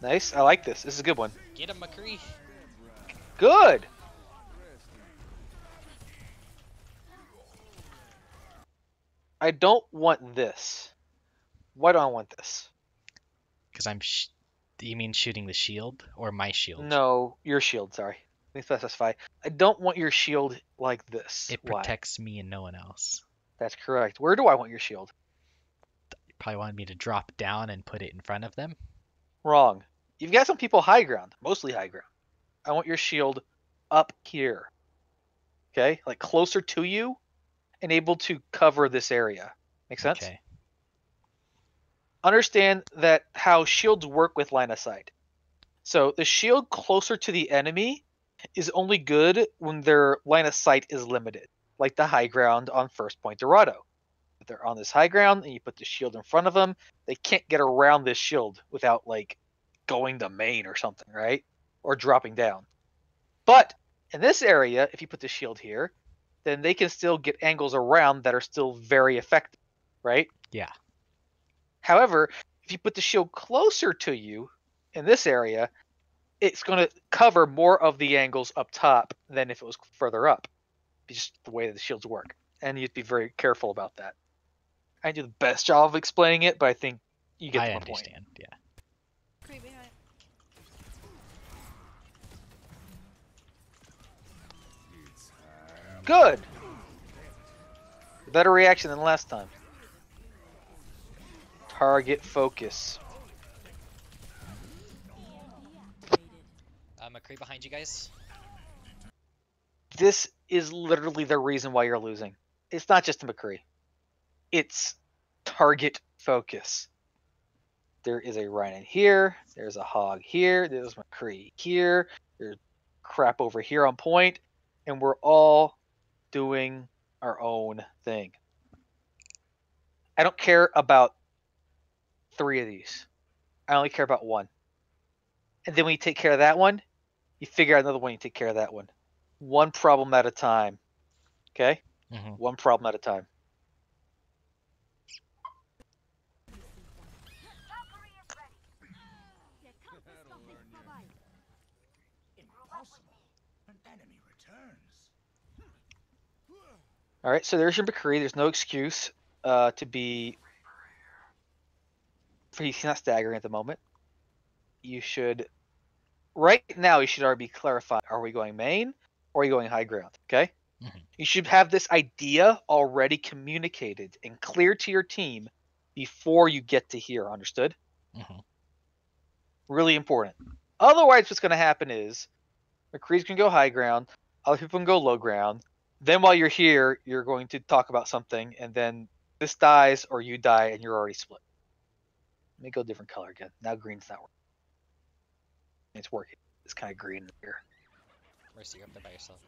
S4: Nice. I like this. This is a good one.
S3: Get him, McCree.
S4: Good. I don't want this. Why do I want this?
S2: Because you mean shooting the shield or my shield?
S4: No, your shield. Sorry. Let me specify. I don't want your shield like this.
S2: It
S4: Why?
S2: protects me and no one else.
S4: That's correct. Where do I want your shield?
S2: You probably wanted me to drop down and put it in front of them.
S4: Wrong. You've got some people high ground, mostly high ground. I want your shield up here. Okay? Like closer to you and able to cover this area. Make sense?
S2: Okay.
S4: Understand that how shields work with line of sight. So the shield closer to the enemy is only good when their line of sight is limited, like the high ground on First Point Dorado. If they're on this high ground and you put the shield in front of them, they can't get around this shield without like going to main or something, right? Or dropping down. But in this area, if you put the shield here, then they can still get angles around that are still very effective, right?
S2: Yeah.
S4: However, if you put the shield closer to you in this area, it's going to cover more of the angles up top than if it was further up. It's just the way that the shields work. And you have to be very careful about that. I do the best job of explaining it, but I think you get
S2: I
S4: the
S2: understand, yeah.
S4: point. Good. Better reaction than last time. Target focus.
S3: McCree behind you guys.
S4: This is literally the reason why you're losing. It's not just a McCree. It's target focus. There is a Rhino here. There's a Hog here. There's McCree here. There's crap over here on point. And we're all doing our own thing. I don't care about 3 of these. I only care about 1. And then when you take care of that one, you figure out another one, you take care of that one. One problem at a time. Okay?
S2: Mm-hmm.
S4: One problem at a time. Alright, so there's your McCree. There's no excuse to be... He's not staggering at the moment. You should... Right now, you should already be clarified. Are we going main or are you going high ground? Okay?
S2: Mm-hmm.
S4: You should have this idea already communicated and clear to your team before you get to here. Understood?
S2: Mm-hmm.
S4: Really important. Otherwise, what's going to happen is McCree's going to go high ground. Other people can go low ground. Then while you're here, you're going to talk about something, and then this dies or you die, and you're already split. Let me go different color again. Now green's not working. It's working. It's kind of green here.
S3: Mercy, you're up there by yourself.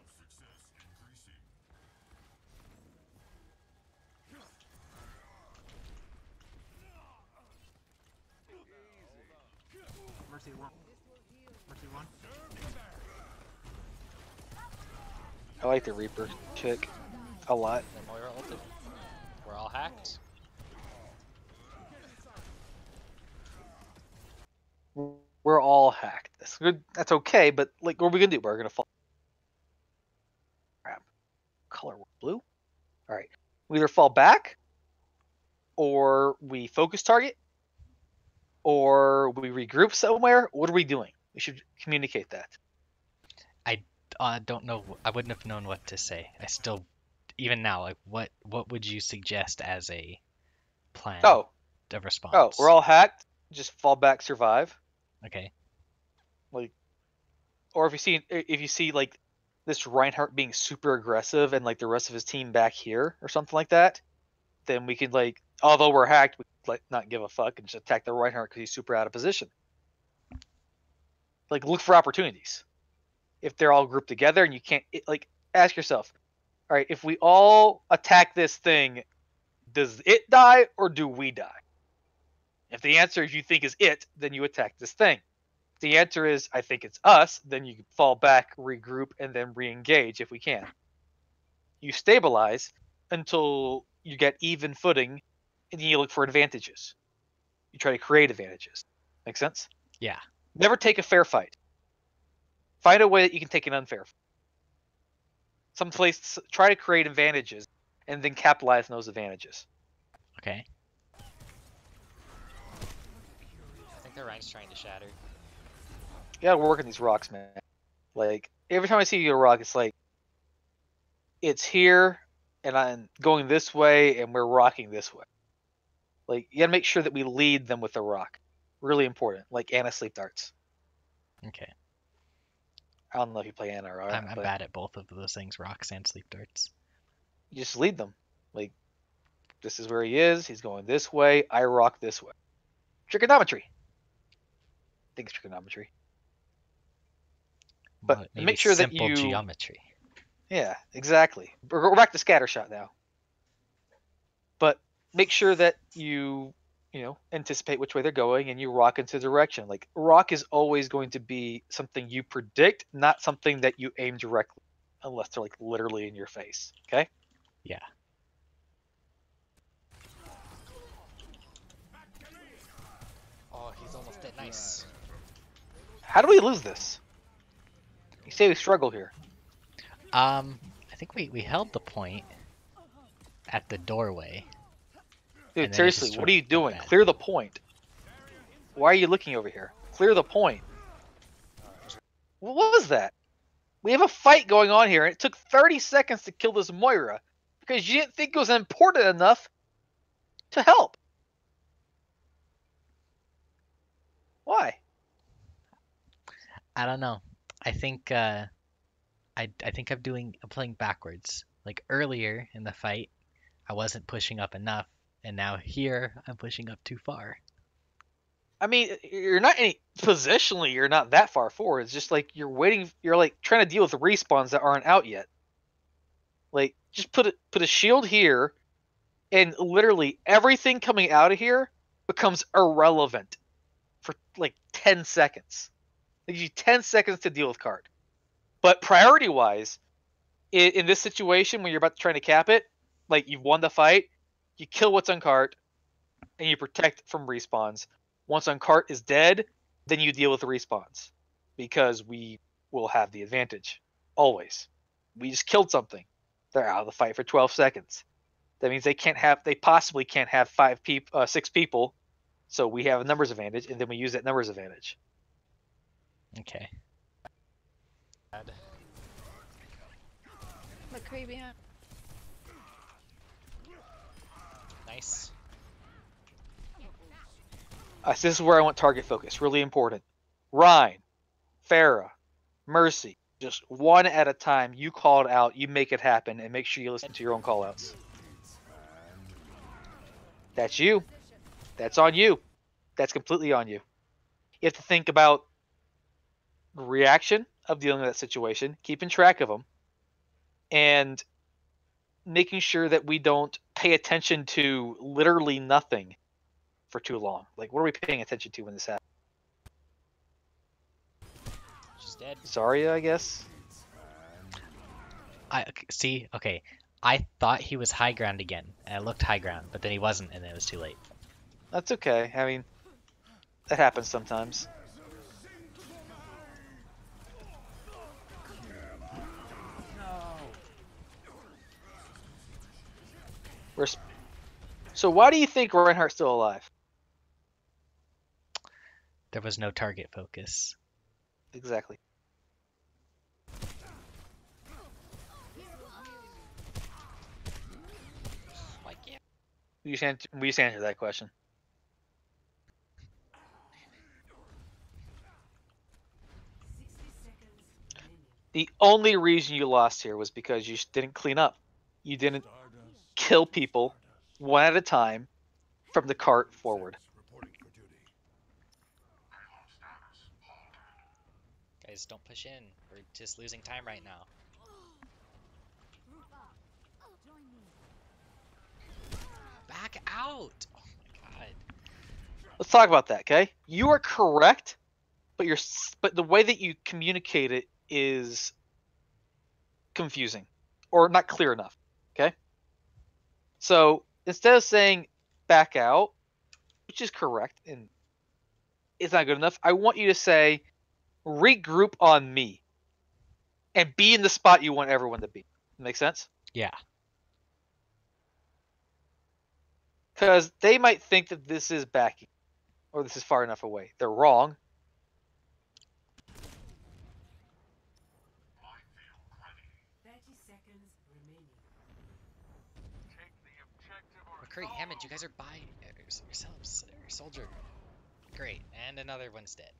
S5: Mercy one. Mercy one.
S4: I like the Reaper chick a lot.
S3: The Moira ulted. We're all hacked.
S4: That's okay, but like, what are we gonna do? We're gonna fall. Crap. Color blue. All right. We either fall back, or we focus target, or we regroup somewhere. What are we doing? We should communicate that.
S2: I don't know. I wouldn't have known what to say. I still, even now, like what would you suggest as a plan
S4: Oh,
S2: of response?
S4: oh, we're all hacked. Just fall back, survive.
S2: Okay.
S4: Like, or if you see like this Reinhardt being super aggressive and like the rest of his team back here or something like that, then we can like, although we're hacked, we can, like not give a fuck and just attack the Reinhardt because he's super out of position. Like, look for opportunities. If they're all grouped together and you can't, like, ask yourself, all right, if we all attack this thing, does it die or do we die? If the answer is you think is it, then you attack this thing. If the answer is I think it's us, then you fall back, regroup, and then re-engage if we can. You stabilize until you get even footing, and then you look for advantages. You try to create advantages. Make sense?
S2: Yeah.
S4: Never take a fair fight. Find a way that you can take an unfair fight. Someplace, try to create advantages, and then capitalize on those advantages.
S2: Okay.
S3: I think the Rhine's trying to shatter.
S4: You gotta work on these rocks, man. Like, every time I see you a rock, it's like, it's here, and I'm going this way, and we're rocking this way. Like, you gotta make sure that we lead them with the rock. Really important. Like Anna sleep darts.
S2: Okay.
S4: I don't know if you play Anna or
S2: I'm
S4: but
S2: bad at both of those things, rocks and sleep darts.
S4: you just lead them. Like, this is where he is. He's going this way. I rock this way. Trigonometry. I think it's trigonometry. But
S2: Well, maybe
S4: make sure that
S2: simple
S4: you.
S2: geometry.
S4: Yeah, exactly. We're back to scattershot now. But make sure that you anticipate which way they're going and you rock into direction. Like, rock is always going to be something you predict, not something that you aim directly, unless they're like literally in your face. Okay?
S2: Yeah.
S3: Oh, he's almost dead. Nice.
S4: How do we lose this? You say we struggle here.
S2: I think we held the point at the doorway.
S4: Dude,
S2: And then it
S4: seriously,
S2: just
S4: what are you
S2: went
S4: doing?
S2: bad.
S4: Clear the point. Why are you looking over here? Clear the point. What was that? We have a fight going on here, and it took 30 seconds to kill this Moira because you didn't think it was important enough to help. Why?
S2: I don't know. I think I think I'm playing backwards. Like earlier in the fight, I wasn't pushing up enough, and now here I'm pushing up too far.
S4: I mean, you're not positionally, you're not that far forward. It's just like you're waiting. You're like trying to deal with the respawns that aren't out yet. Like, just put a shield here, and literally everything coming out of here becomes irrelevant for like 10 seconds. It gives you 10 seconds to deal with card. But priority-wise, in this situation when you're about to try to cap it, like you've won the fight, you kill what's on cart, and you protect from respawns. Once on cart is dead, then you deal with the respawns because we will have the advantage always. We just killed something. They're out of the fight for 12 seconds. That means they possibly can't have 6 people. So we have a numbers advantage, and then we use that numbers advantage.
S2: Okay.
S3: Bad.
S6: McCree behind.
S3: Nice.
S4: This is where I want target focus. Really important. Rhine, Pharah, Mercy. Just one at a time. You call it out. You make it happen, and make sure you listen to your own callouts. That's you. That's on you. That's completely on you. You have to think about the reaction of dealing with that situation, keeping track of them, and making sure that we don't pay attention to literally nothing for too long. Like, what are we paying attention to when this happens?
S3: She's dead.
S4: Zarya, I guess.
S2: See. Okay. I thought he was high ground again, and I looked high ground, but then he wasn't, and then it was too late.
S4: That's okay. I mean, that happens sometimes. So why do you think Reinhardt's still alive?
S2: There was no target focus.
S4: Exactly.
S3: Like, yeah.
S4: We just answer that question. The only reason you lost here was because you didn't clean up. You didn't kill people one at a time from the cart forward.
S3: Guys, don't push in. We're just losing time right now. Back out! Oh my god.
S4: Let's talk about that, okay? You are correct, but the way that you communicate it is confusing or not clear enough, okay? So instead of saying back out, which is correct and it's not good enough, I want you to say regroup on me and be in the spot you want everyone to be. Make sense?
S2: Yeah.
S4: Because they might think that this is backing or this is far enough away. They're wrong.
S3: McCree, Hammond, you guys are by yourselves. Soldier. Great, and another one's dead.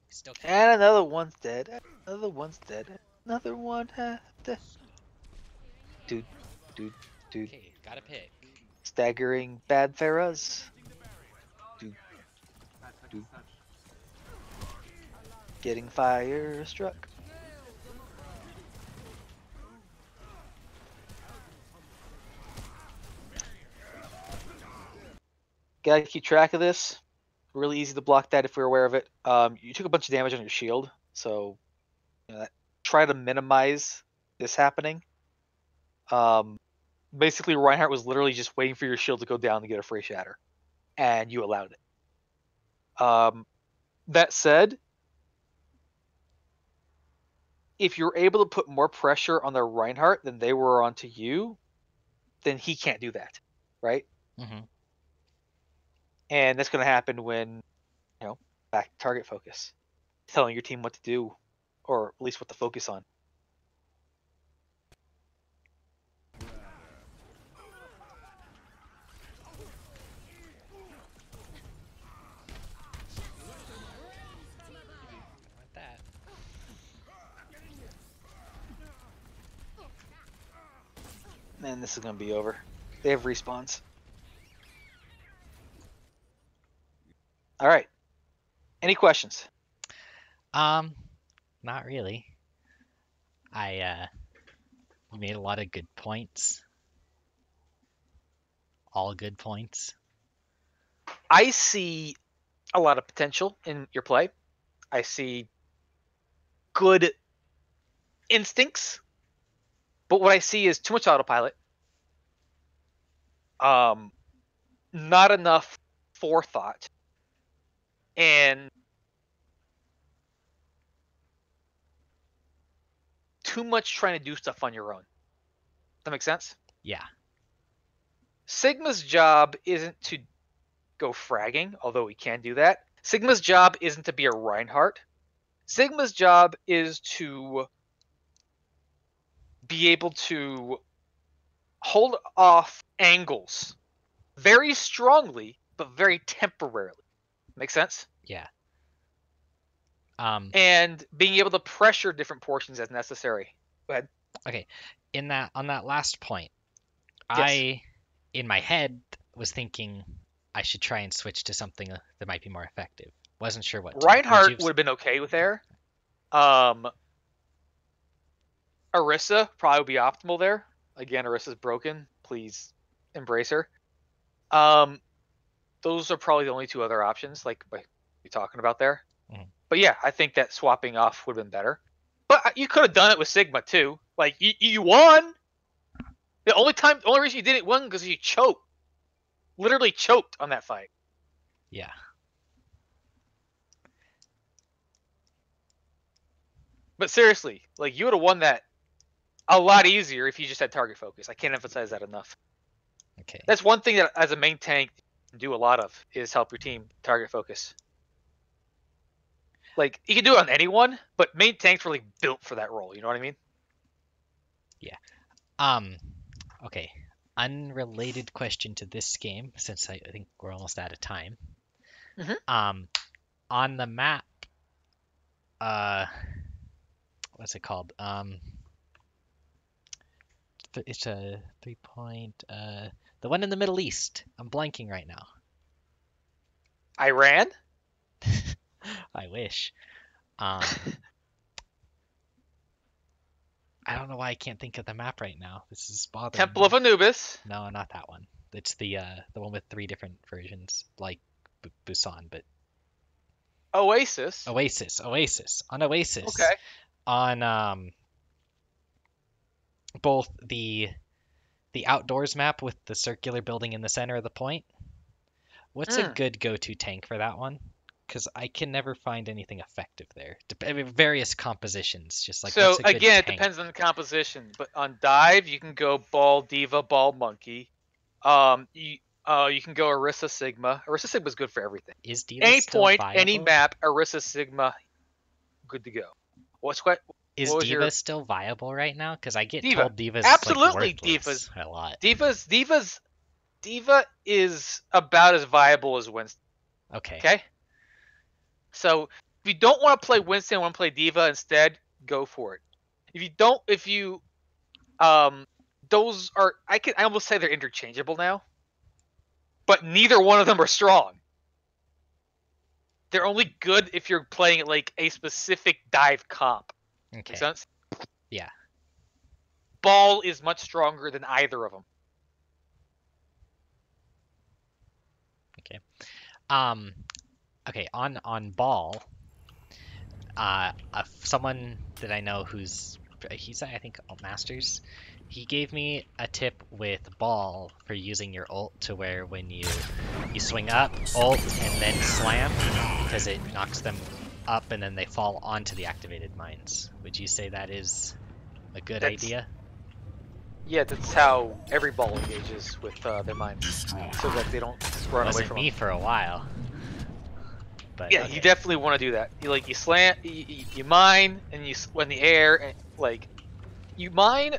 S3: Still can't.
S4: And another one's dead. Another one's dead. Another one has dead. Dude.
S3: Okay, gotta pick.
S4: Staggering bad Pharaohs.
S5: Touch.
S4: Getting fire struck. Gotta keep track of this. Really easy to block that if we're aware of it. You took a bunch of damage on your shield, so try to minimize this happening. Basically, Reinhardt was literally just waiting for your shield to go down to get a free shatter, and you allowed it. That said, if you're able to put more pressure on the Reinhardt than they were onto you, then he can't do that, right?
S2: Mm-hmm.
S4: And that's going to happen when, back to target focus, telling your team what to do, or at least what to focus on.
S3: Like that.
S4: And this is going to be over. They have respawns. All right. Any questions?
S2: Not really. You made a lot of good points. All good points.
S4: I see a lot of potential in your play. I see good instincts, but what I see is too much autopilot. Not enough forethought, and too much trying to do stuff on your own. That make sense?
S2: Yeah.
S4: Sigma's job isn't to go fragging, although he can do that. Sigma's job isn't to be a Reinhardt. Sigma's job is to be able to hold off angles very strongly, but very temporarily. Make sense?
S2: Yeah.
S4: And being able to pressure different portions as necessary. Go ahead.
S2: Okay. On that last point,
S4: Yes.
S2: I in my head was thinking I should try and switch to something that might be more effective. Wasn't sure what to.
S4: Reinhardt would have been okay with there. Orisa probably would be optimal there. Again, Orisa's broken. Please embrace her. Those are probably the only two other options, like you're talking about there.
S2: Mhm.
S4: But yeah, I think that swapping off would have been better. But you could have done it with Sigma too. Like you won. The only reason you didn't win because you choked. Literally choked on that fight.
S2: Yeah.
S4: But seriously, like you would have won that a lot easier if you just had target focus. I can't emphasize that enough.
S2: Okay.
S4: That's one thing that as a main tank you can do a lot of is help your team target focus. Like you can do it on anyone, but main tank's really built for that role. You know what I mean?
S2: Okay. Unrelated question to this game, since I think we're almost out of time. On the map, what's it called? It's a 3-point. The one in the Middle East. I'm blanking right now.
S4: Iran?
S2: I wish. I don't know why I can't think of the map right now. This is bothering
S4: Temple
S2: me.
S4: of Anubis.
S2: No, not that one. It's the one with 3 different versions, like Busan, but
S4: Oasis.
S2: Oasis. On Oasis.
S4: Okay.
S2: On both the outdoors map with the circular building in the center of the point. What's a good go-to tank for that one? Because I can never find anything effective there. I mean, various compositions, just like
S4: So
S2: what's a good
S4: again, it
S2: tank?
S4: depends on the composition. But on dive, you can go ball diva, ball monkey. You can go Orisa Sigma. Orisa Sigma is good for everything.
S2: Is Diva
S4: Any
S2: still
S4: point,
S2: viable?
S4: any map, Orisa Sigma, good to go.
S2: Is
S4: what was
S2: Diva
S4: your-
S2: still viable right now? Because I get
S4: Diva.
S2: told Diva's
S4: Absolutely,
S2: like worthless a lot.
S4: Diva is about as viable as Winston.
S2: Okay.
S4: Okay. So if you don't want to play Winston and want to play Diva instead, go for it. Those are I almost say they're interchangeable now. But neither one of them are strong. They're only good if you're playing like a specific dive comp.
S2: Okay.
S4: Make sense?
S2: Yeah.
S4: Ball is much stronger than either of them.
S2: Okay, on ball, someone that I know he's I think Masters, he gave me a tip with ball for using your ult to where when you swing up, ult, and then slam, because it knocks them up and then they fall onto the activated mines. Would you say that is a good idea?
S4: Yeah, that's how every ball engages with their mines, so that they don't run away
S2: Wasn't
S4: from
S2: me
S4: them.
S2: for a while. But
S4: Yeah,
S2: okay.
S4: you definitely want to do that. You slam, you mine, and you in the air, and you mine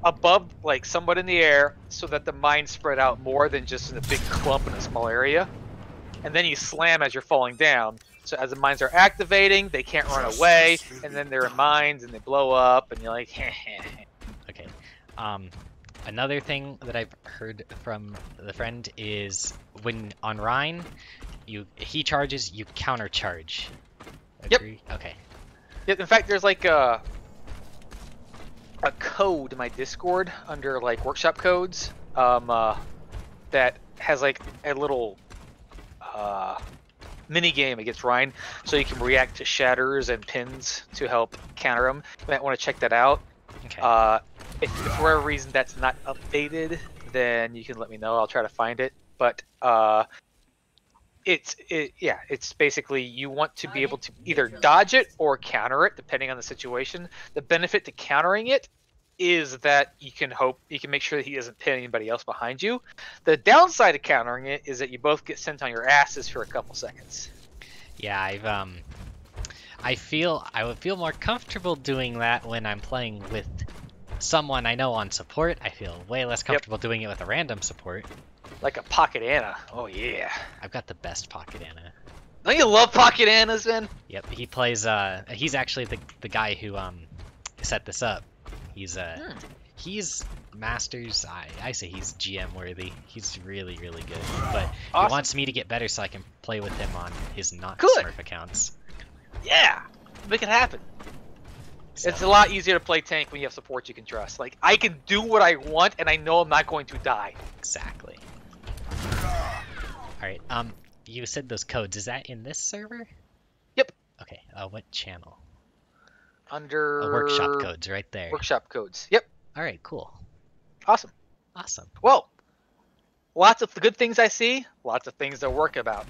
S4: above, somewhat in the air, so that the mines spread out more than just in a big clump in a small area. And then you slam as you're falling down. So as the mines are activating, they can't run away, and then they're in mines and they blow up, and you're like,
S2: Okay. Another thing that I've heard from the friend is when on Rhine, he charges, you counter charge. Agree? Yep. Okay.
S4: Yeah, in fact, there's a code in my Discord under workshop codes that has a little mini game against Rhine, so you can react to shatters and pins to help counter them. You might want to check that out.
S2: Okay.
S4: If for whatever reason that's not updated, then you can let me know. I'll try to find it. But it's basically you want to be able to either dodge it or counter it, depending on the situation. The benefit to countering it is that you can make sure that he doesn't pin anybody else behind you. The downside of countering it is that you both get sent on your asses for a couple seconds.
S2: Yeah, I would feel more comfortable doing that when I'm playing with someone I know on support. I feel way less comfortable doing it with a random support.
S4: Like a Pocket Anna. Oh yeah.
S2: I've got the best Pocket Anna.
S4: Don't you love Pocket Annas, man?
S2: Yep, he plays he's actually the guy who set this up. He's Masters, I say he's GM worthy. He's really, really good. But
S4: Awesome.
S2: he wants me to get better so I can play with him on his not
S4: Good.
S2: Smurf accounts.
S4: Yeah. Make it happen.
S2: So,
S4: It's a lot easier to play tank when you have support you can trust. I can do what I want and I know I'm not going to die.
S2: exactly. Alright, you said those codes. Is that in this server?
S4: Yep.
S2: Okay, what channel?
S4: Under
S2: Workshop codes right there.
S4: Workshop codes. Yep.
S2: Alright, cool.
S4: Awesome.
S2: Awesome.
S4: Well, lots of the good things I see, lots of things to work on.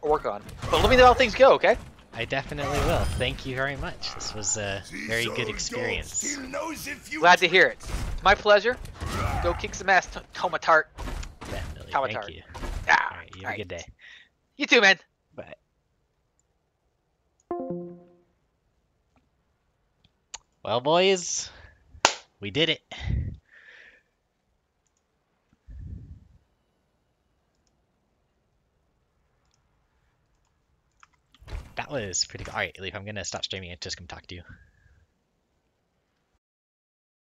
S4: But let me know how things go, okay?
S2: I definitely will. Thank you very much. This was a very good experience.
S4: Glad to hear it. My pleasure. Go kick some ass, Tomatart.
S2: Thank
S4: Kamatari.
S2: you.
S4: Ah,
S2: All right, you have a
S4: alright.
S2: good day.
S4: You too, man.
S2: Bye. Well, boys, we did it. That was pretty good. All right, Leaf, I'm gonna stop streaming and just come talk to you.